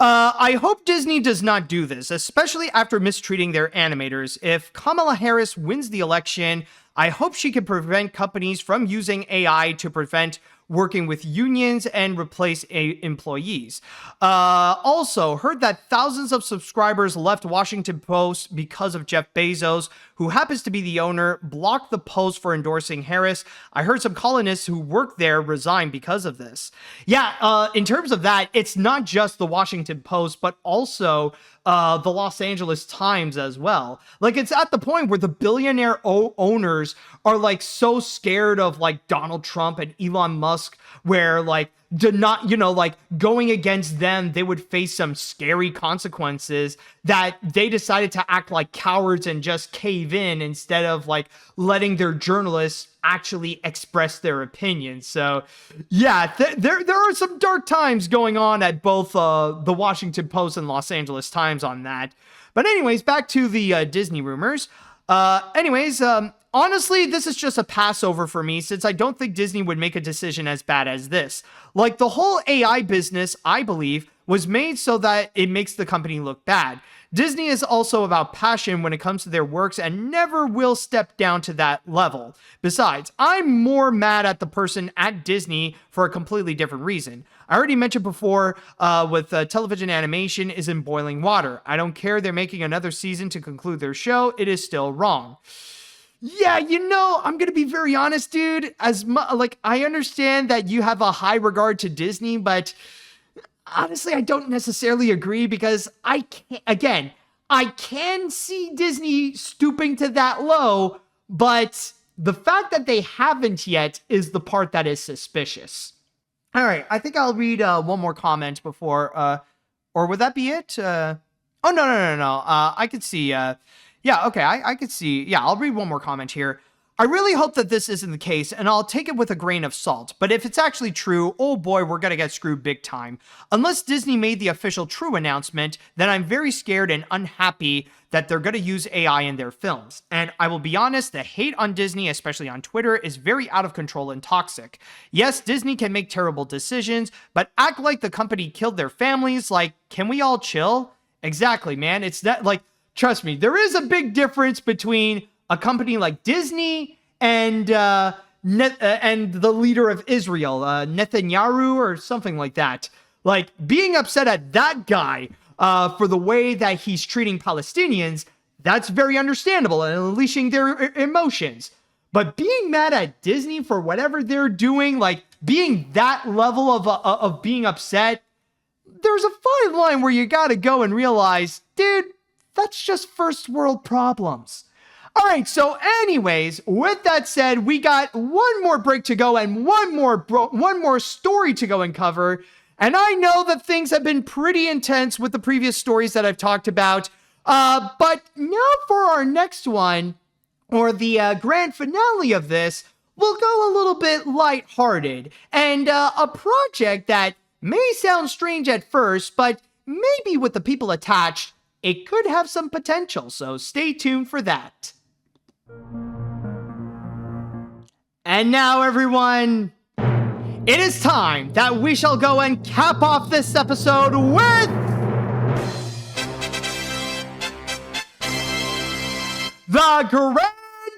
I hope Disney does not do this, especially after mistreating their animators. If Kamala Harris wins the election, I hope she can prevent companies from using AI to prevent working with unions and replace employees. Also, heard that thousands of subscribers left Washington Post because of Jeff Bezos, who happens to be the owner, blocked the Post for endorsing Harris. I heard some columnists who work there resign because of this. Yeah, in terms of that, it's not just the Washington Post, but also the Los Angeles Times as well. Like, it's at the point where the billionaire owners are like so scared of like Donald Trump and Elon Musk, where like going against them, they would face some scary consequences, that they decided to act like cowards and just cave in instead of like letting their journalists actually express their opinions. So yeah, there are some dark times going on at both the Washington Post and Los Angeles Times on that. But anyways, back to the Disney rumors. Honestly, this is just a passover for me, since I don't think Disney would make a decision as bad as this. Like, the whole AI business, I believe, was made so that it makes the company look bad. Disney is also about passion when it comes to their works and never will step down to that level. Besides, I'm more mad at the person at Disney for a completely different reason. I already mentioned before with television animation is in boiling water. I don't care they're making another season to conclude their show. It is still wrong. Yeah, I'm going to be very honest, dude. I understand that you have a high regard to Disney, but honestly, I don't necessarily agree because I can see Disney stooping to that low, but the fact that they haven't yet is the part that is suspicious. All right, I think I'll read one more comment before, or would that be it? Oh, no. I could see, yeah, okay, I could see, yeah, I'll read one more comment here. I really hope that this isn't the case, and I'll take it with a grain of salt. But if it's actually true, oh boy, we're gonna get screwed big time. Unless Disney made the official true announcement, then I'm very scared and unhappy that they're gonna use AI in their films. And I will be honest, the hate on Disney, especially on Twitter, is very out of control and toxic. Yes, Disney can make terrible decisions, but act like the company killed their families. Like, can we all chill? Exactly, man. It's that, like, trust me, there is a big difference between a company like Disney and the leader of Israel, Netanyahu or something like that. Like, being upset at that guy for the way that he's treating Palestinians, that's very understandable and unleashing their emotions. But being mad at Disney for whatever they're doing, like being that level of being upset, there's a fine line where you gotta go and realize, dude, that's just first world problems. All right, so anyways, with that said, we got one more break to go and one more story to go and cover. And I know that things have been pretty intense with the previous stories that I've talked about. But now for our next one, or the grand finale of this, we'll go a little bit lighthearted. And a project that may sound strange at first, but maybe with the people attached, it could have some potential. So stay tuned for that. And now, everyone, it is time that we shall go and cap off this episode with the grand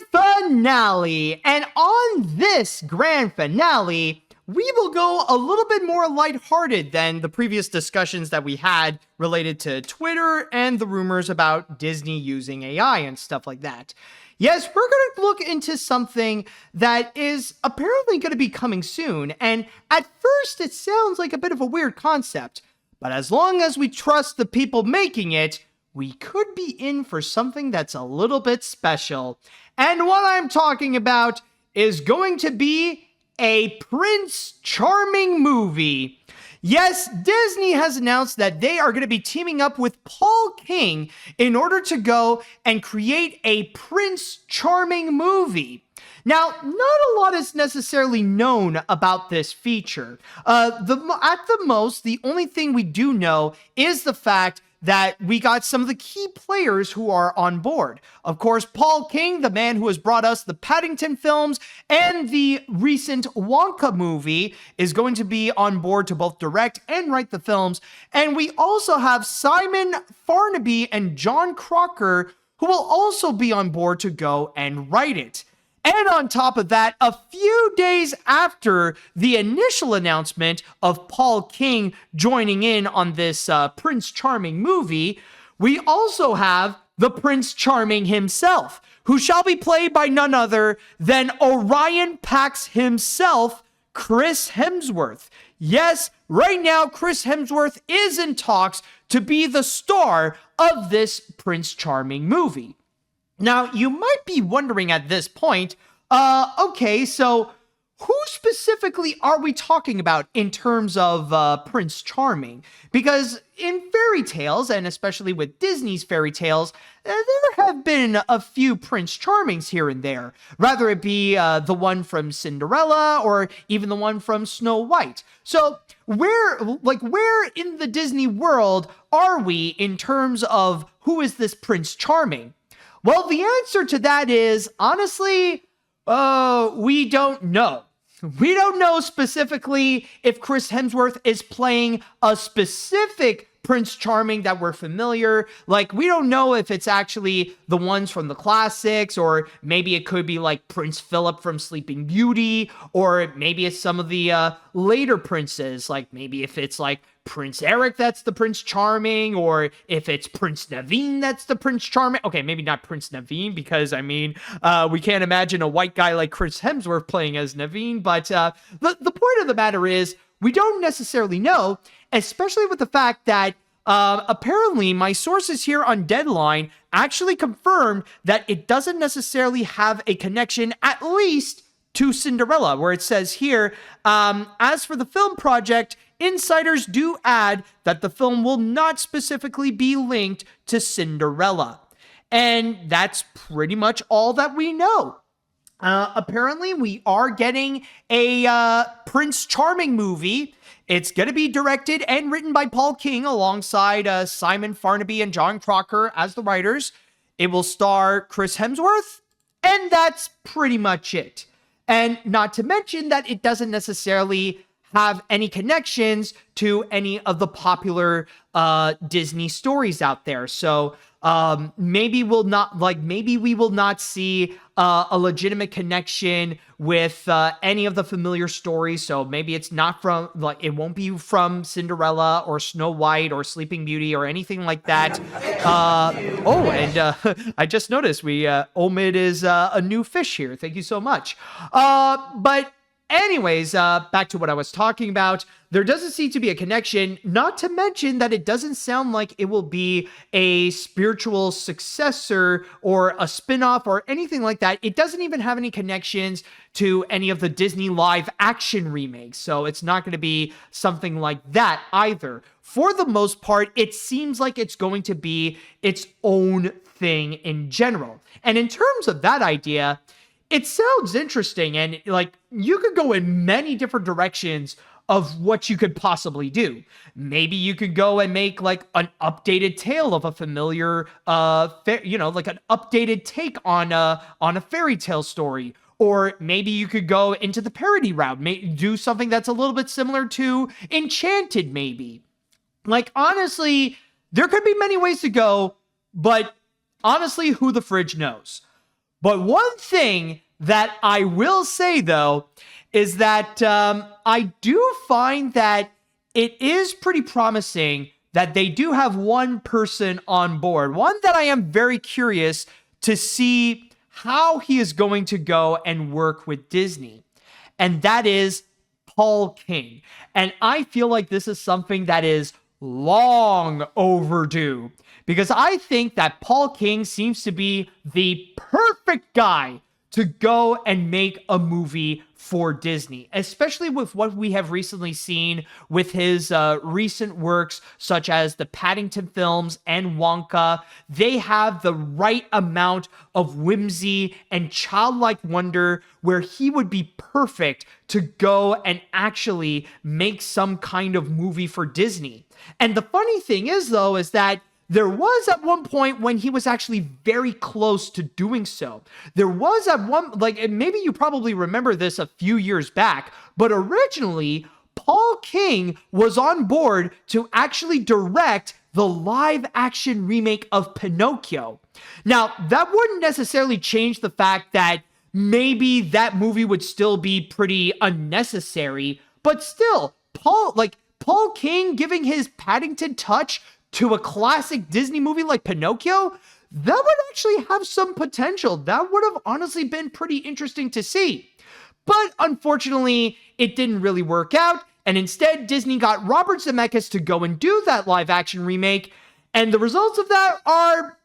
finale. And on this grand finale, we will go a little bit more lighthearted than the previous discussions that we had related to Twitter and the rumors about Disney using AI and stuff like that. Yes, we're going to look into something that is apparently going to be coming soon, and at first it sounds like a bit of a weird concept, but as long as we trust the people making it, we could be in for something that's a little bit special. And what I'm talking about is going to be a Prince Charming movie. Yes, Disney has announced that they are going to be teaming up with Paul King in order to go and create a Prince Charming movie. Now, not a lot is necessarily known about this feature. At the most, the only thing we do know is the fact that we got some of the key players who are on board. Of course, Paul King, the man who has brought us the Paddington films and the recent Wonka movie, is going to be on board to both direct and write the films. And we also have Simon Farnaby and John Crocker, who will also be on board to go and write it. And on top of that, a few days after the initial announcement of Paul King joining in on this Prince Charming movie, we also have the Prince Charming himself, who shall be played by none other than Orion Pax himself, Chris Hemsworth. Yes, right now, Chris Hemsworth is in talks to be the star of this Prince Charming movie. Now, you might be wondering at this point, okay, so who specifically are we talking about in terms of Prince Charming? Because in fairy tales, and especially with Disney's fairy tales, there have been a few Prince Charmings here and there, rather it be the one from Cinderella or even the one from Snow White. So where in the Disney world are we in terms of who is this Prince Charming? Well, the answer to that is, honestly, we don't know. We don't know specifically if Chris Hemsworth is playing a specific Prince Charming that we're familiar. Like, we don't know if it's actually the ones from the classics, or maybe it could be like Prince Philip from Sleeping Beauty, or maybe it's some of the later princes, like maybe if it's like Prince Eric that's the Prince Charming, or if it's Prince Naveen that's the Prince Charming. Okay, maybe not Prince Naveen, because I mean, we can't imagine a white guy like Chris Hemsworth playing as Naveen, but the point of the matter is, we don't necessarily know, especially with the fact that apparently my sources here on Deadline actually confirmed that it doesn't necessarily have a connection, at least to Cinderella, where it says here, as for the film project, insiders do add that the film will not specifically be linked to Cinderella. And that's pretty much all that we know. Apparently, we are getting a Prince Charming movie. It's going to be directed and written by Paul King alongside Simon Farnaby and John Crocker as the writers. It will star Chris Hemsworth, and that's pretty much it. And not to mention that it doesn't necessarily have any connections to any of the popular Disney stories out there. So maybe we will not see a legitimate connection with any of the familiar stories. So maybe it's not from, it won't be from Cinderella or Snow White or Sleeping Beauty or anything like that. I just noticed Omid is a new fish here. Thank you so much. But anyways, back to what I was talking about. There doesn't seem to be a connection, not to mention that it doesn't sound like it will be a spiritual successor or a spin-off or anything like that. It doesn't even have any connections to any of the Disney live action remakes. So it's not going to be something like that either. For the most part, it seems like it's going to be its own thing in general. And in terms of that idea, it sounds interesting, and you could go in many different directions of what you could possibly do. Maybe you could go and make an updated tale of a familiar, an updated take on a fairy tale story. Or maybe you could go into the parody route, do something that's a little bit similar to Enchanted, maybe. Honestly, there could be many ways to go, but honestly, who the fridge knows? But one thing that I will say, though, is that I do find that it is pretty promising that they do have one person on board, one that I am very curious to see how he is going to go and work with Disney. And that is Paul King. And I feel like this is something that is long overdue, because I think that Paul King seems to be the perfect guy to go and make a movie for Disney, especially with what we have recently seen with his recent works, such as the Paddington films and Wonka. They have the right amount of whimsy and childlike wonder where he would be perfect to go and actually make some kind of movie for Disney. And the funny thing is, though, is that there was at one point when he was actually very close to doing so. There was at one, maybe you probably remember this a few years back, but originally, Paul King was on board to actually direct the live action remake of Pinocchio. Now, that wouldn't necessarily change the fact that maybe that movie would still be pretty unnecessary, but still, Paul King giving his Paddington touch to a classic Disney movie like Pinocchio, that would actually have some potential. That would have honestly been pretty interesting to see. But unfortunately, it didn't really work out, and instead Disney got Robert Zemeckis to go and do that live action remake, and the results of that are,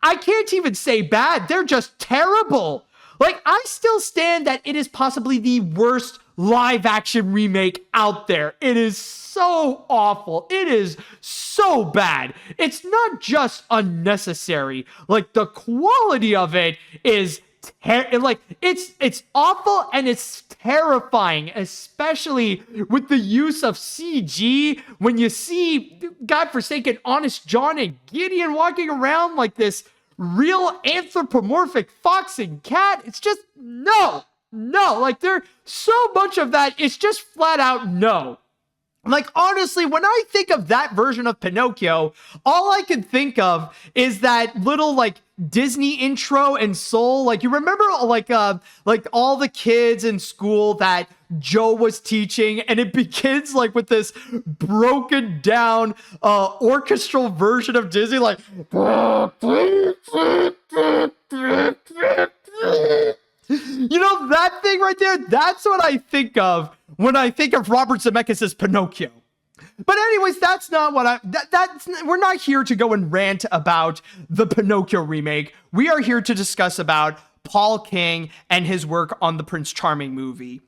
I can't even say bad, they're just terrible. I still stand that it is possibly the worst live action remake out there. It is so awful. It is so bad. It's not just unnecessary. The quality of it is it's awful, and it's terrifying, especially with the use of CG. When you see godforsaken Honest John and Gideon walking around like this real anthropomorphic fox and cat, it's just no. There's so much of that, it's just flat out no. Honestly, when I think of that version of Pinocchio, all I can think of is that little, Disney intro and Soul. You remember, all the kids in school that Joe was teaching, and it begins, with this broken down, orchestral version of Disney, You know, that thing right there, that's what I think of when I think of Robert Zemeckis' Pinocchio. But anyways, that's not what we're not here to go and rant about the Pinocchio remake. We are here to discuss about Paul King and his work on the Prince Charming movie.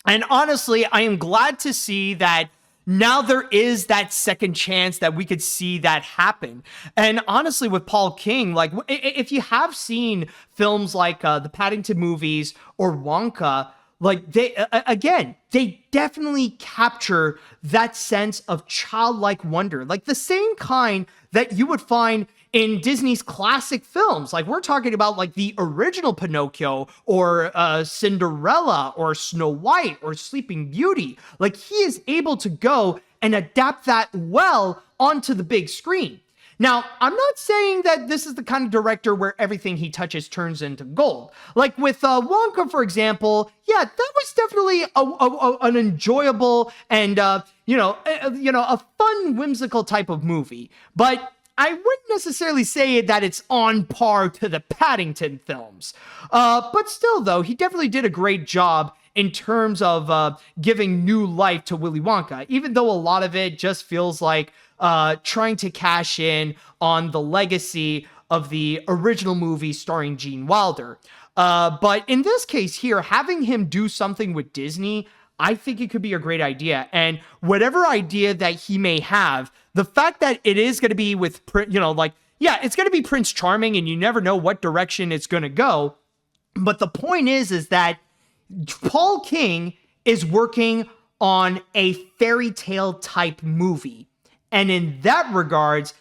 And honestly, I am glad to see that now there is that second chance that we could see that happen. And honestly, with Paul King, like if you have seen films like the Paddington movies or Wonka, like they definitely capture that sense of childlike wonder, like the same kind that you would find in Disney's classic films. Like we're talking about like the original Pinocchio or Cinderella or Snow White or Sleeping Beauty. Like he is able to go and adapt that well onto the big screen. Now, I'm not saying that this is the kind of director where everything he touches turns into gold. Like with Wonka, for example, yeah, that was definitely an enjoyable and a fun, whimsical type of movie. But I wouldn't necessarily say that it's on par to the Paddington films. But still, though, he definitely did a great job in terms of giving new life to Willy Wonka, even though a lot of it just feels like trying to cash in on the legacy of the original movie starring Gene Wilder. But in this case here, having him do something with Disney, I think it could be a great idea. And whatever idea that he may have, the fact that it is going to be with, it's going to be Prince Charming and you never know what direction it's going to go. But the point is that Paul King is working on a fairy tale type movie. And in that regards,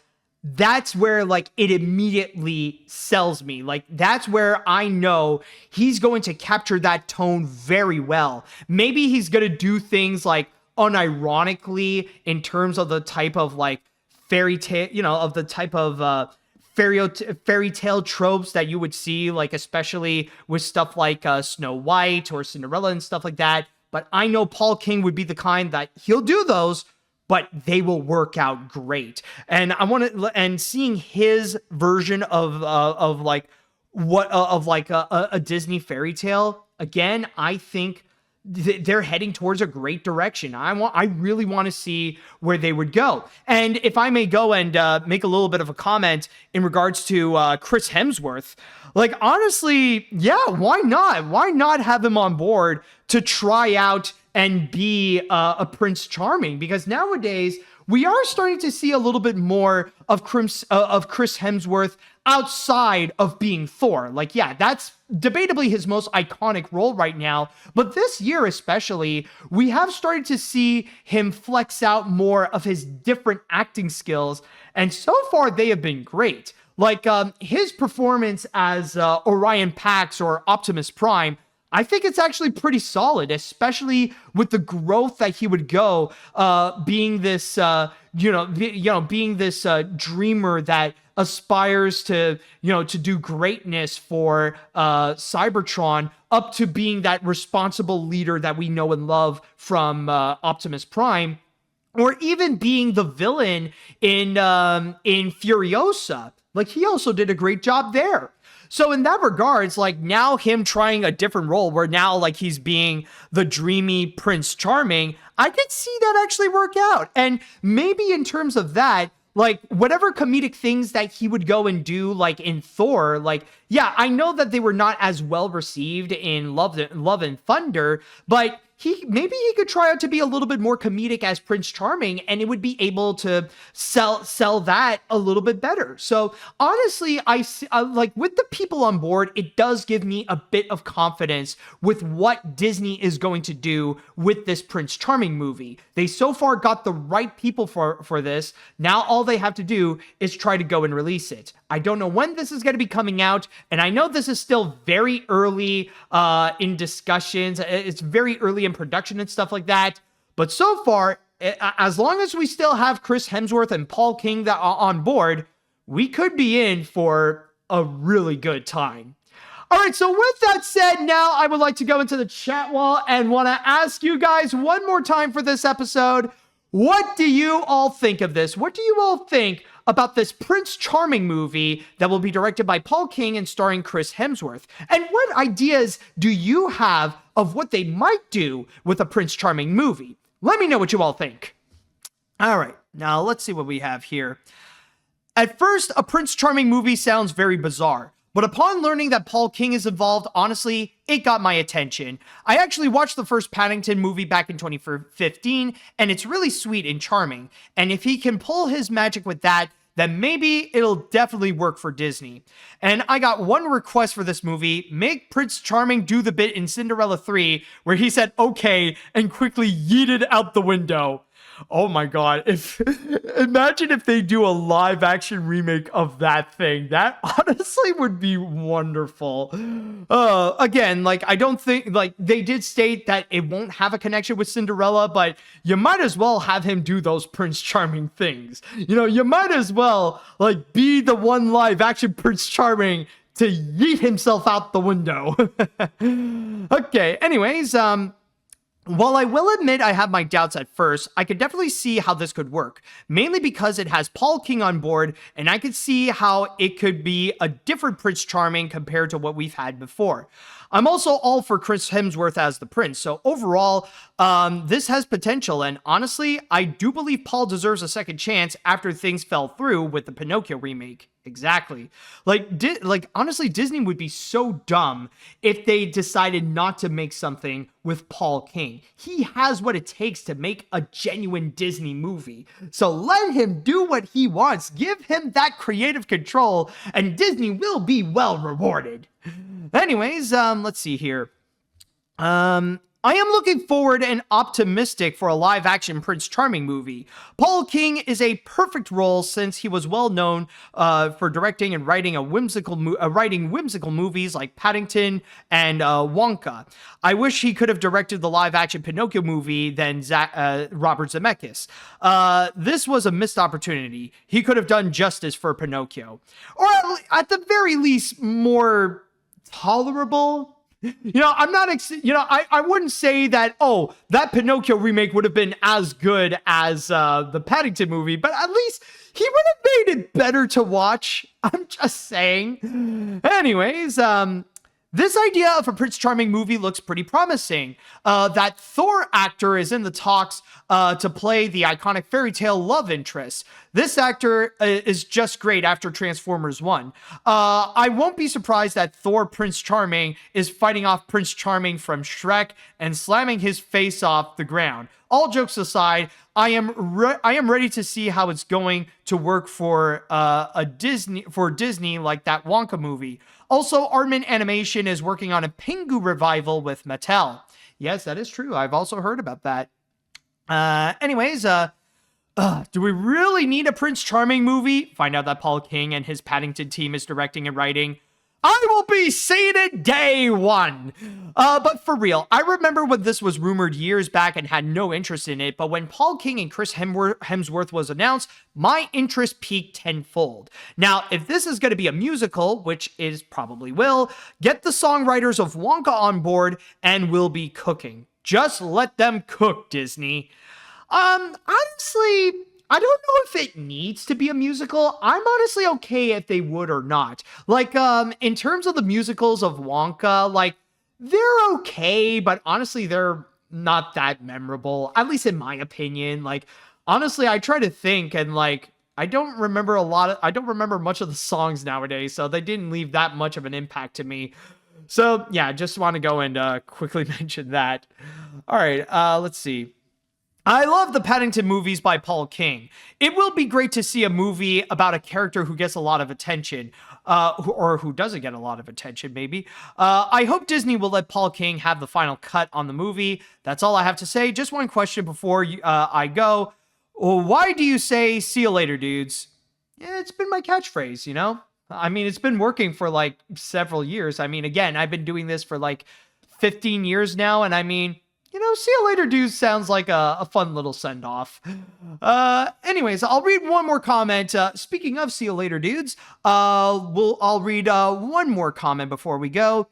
that's where like it immediately sells me. Like that's where I know he's going to capture that tone very well. Maybe he's going to do things like unironically in terms of the type of like fairy tale, of the type of fairy tale tropes that you would see, like especially with stuff like Snow White or Cinderella and stuff like that. But I know Paul King would be the kind that he'll do those, but they will work out great. And I want to, and seeing his version of a Disney fairy tale again, I think they're heading towards a great direction. I really want to see where they would go. And if I may go and make a little bit of a comment in regards to Chris Hemsworth, like honestly, yeah, why not? Why not have him on board to try out and be a Prince Charming? Because nowadays we are starting to see a little bit more of Chris Hemsworth outside of being Thor. Like, yeah, that's debatably his most iconic role right now. But this year especially, we have started to see him flex out more of his different acting skills. And so far, they have been great. Like his performance as Orion Pax or Optimus Prime, I think it's actually pretty solid, especially with the growth that he would go, being this, being this dreamer that aspires to do greatness for Cybertron, up to being that responsible leader that we know and love from Optimus Prime, or even being the villain in Furiosa. Like he also did a great job there. So in that regards, like now him trying a different role where now like he's being the dreamy Prince Charming, I could see that actually work out. And maybe in terms of that, like whatever comedic things that he would go and do like in Thor, like, yeah, I know that they were not as well received in Love and Thunder, but maybe he could try out to be a little bit more comedic as Prince Charming, and it would be able to sell that a little bit better. So honestly, I like with the people on board, it does give me a bit of confidence with what Disney is going to do with this Prince Charming movie. They so far got the right people for this. Now all they have to do is try to go and release it. I don't know when this is going to be coming out, and I know this is still very early in discussions. It's very early in production and stuff like that. But so far, as long as we still have Chris Hemsworth and Paul King that are on board, we could be in for a really good time. All right, so with that said, now I would like to go into the chat wall and want to ask you guys one more time for this episode. What do you all think of this? What do you all think about this Prince Charming movie that will be directed by Paul King and starring Chris Hemsworth. And what ideas do you have of what they might do with a Prince Charming movie? Let me know what you all think. All right, now let's see what we have here. At first, a Prince Charming movie sounds very bizarre, but upon learning that Paul King is involved, honestly, it got my attention. I actually watched the first Paddington movie back in 2015, and it's really sweet and charming. And if he can pull his magic with that, then maybe it'll definitely work for Disney. And I got one request for this movie: make Prince Charming do the bit in Cinderella 3 where he said okay and quickly yeeted out the window. Oh my god, imagine if they do a live action remake of that thing. That honestly would be wonderful. Again, like, I don't think, like, they did state that it won't have a connection with Cinderella, but you might as well have him do those Prince Charming things. You know, you might as well, like, be the one live action Prince Charming to yeet himself out the window. Okay, anyways, while I will admit I have my doubts at first, I could definitely see how this could work, mainly because it has Paul King on board, and I could see how it could be a different Prince Charming compared to what we've had before. I'm also all for Chris Hemsworth as the prince, so overall, this has potential, and honestly, I do believe Paul deserves a second chance after things fell through with the Pinocchio remake. Exactly. Like, honestly, Disney would be so dumb if they decided not to make something with Paul King. He has what it takes to make a genuine Disney movie. So let him do what he wants. Give him that creative control, and Disney will be well rewarded. Anyways, let's see here. I am looking forward and optimistic for a live-action Prince Charming movie. Paul King is a perfect role since he was well known for directing and writing whimsical movies like Paddington and Wonka. I wish he could have directed the live-action Pinocchio movie than Robert Zemeckis. This was a missed opportunity. He could have done justice for Pinocchio, or at the very least, more tolerable. You know, I'm not, I wouldn't say that, oh, that Pinocchio remake would have been as good as the Paddington movie, but at least he would have made it better to watch. I'm just saying. Anyways, this idea of a Prince Charming movie looks pretty promising. That Thor actor is in the talks to play the iconic fairy tale love interest. This actor is just great after Transformers 1. I won't be surprised that Thor Prince Charming is fighting off Prince Charming from Shrek and slamming his face off the ground. All jokes aside, I am ready to see how it's going to work for Disney like that Wonka movie. Also, Aardman Animation is working on a Pingu revival with Mattel. Yes, that is true. I've also heard about that. Anyways, do we really need a Prince Charming movie? Find out that Paul King and his Paddington team is directing and writing. I will be seeing it day one. But for real, I remember when this was rumored years back and had no interest in it, but when Paul King and Chris Hemsworth was announced, my interest peaked tenfold. Now, if this is going to be a musical, which is probably will, get the songwriters of Wonka on board and we'll be cooking. Just let them cook, Disney. Honestly, I don't know if it needs to be a musical. I'm honestly okay if they would or not. Like, in terms of the musicals of Wonka, like, they're okay, but honestly, they're not that memorable, at least in my opinion. Like, honestly, I try to think, and like, I don't remember much of the songs nowadays, so they didn't leave that much of an impact to me. So yeah, just want to go and quickly mention that. All right, let's see. I love the Paddington movies by Paul King. It will be great to see a movie about a character who gets a lot of attention, or who doesn't get a lot of attention, maybe. I hope Disney will let Paul King have the final cut on the movie. That's all I have to say. Just one question before I go. Why do you say, "see you later, dudes"? Yeah, it's been my catchphrase, you know? I mean, it's been working for like several years. I mean, again, I've been doing this for like 15 years now, and I mean, you know, "see you later, dudes" sounds like a fun little send-off. Anyways, I'll read one more comment. Speaking of "see you later, dudes," I'll read one more comment before we go.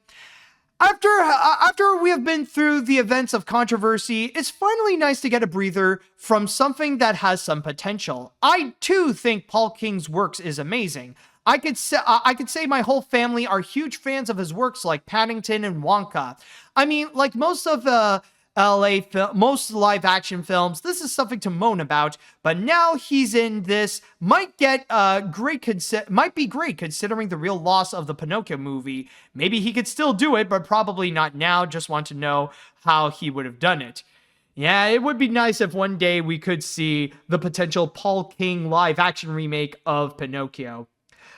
After we have been through the events of controversy, it's finally nice to get a breather from something that has some potential. I too think Paul King's works is amazing. I could say my whole family are huge fans of his works like Paddington and Wonka. I mean, like most of the most live action films, this is something to moan about, but now he's in this might be great considering the real loss of the Pinocchio movie. Maybe he could still do it, but probably not now. Just want to know how he would have done it. Yeah, it would be nice if one day we could see the potential Paul King live action remake of Pinocchio.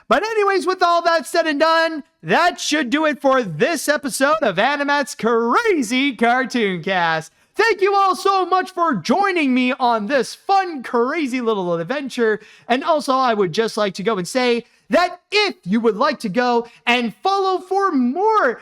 But anyways, with all that said and done, that should do it for this episode of AniMat's Crazy Cartoon Cast. Thank you all so much for joining me on this fun, crazy little adventure. And also, I would just like to go and say that if you would like to go and follow for more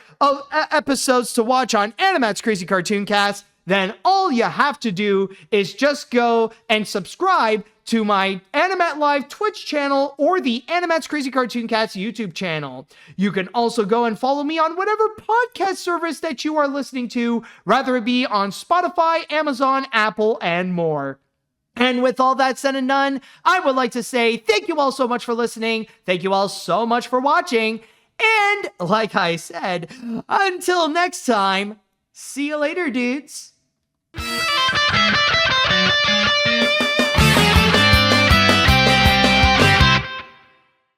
episodes to watch on AniMat's Crazy Cartoon Cast, then all you have to do is just go and subscribe to my AniMat Live Twitch channel or the AniMat's Crazy Cartoon Cast YouTube channel. You can also go and follow me on whatever podcast service that you are listening to, rather it be on Spotify, Amazon, Apple, and more. And with all that said and done, I would like to say thank you all so much for listening. Thank you all so much for watching. And like I said, until next time, see you later, dudes.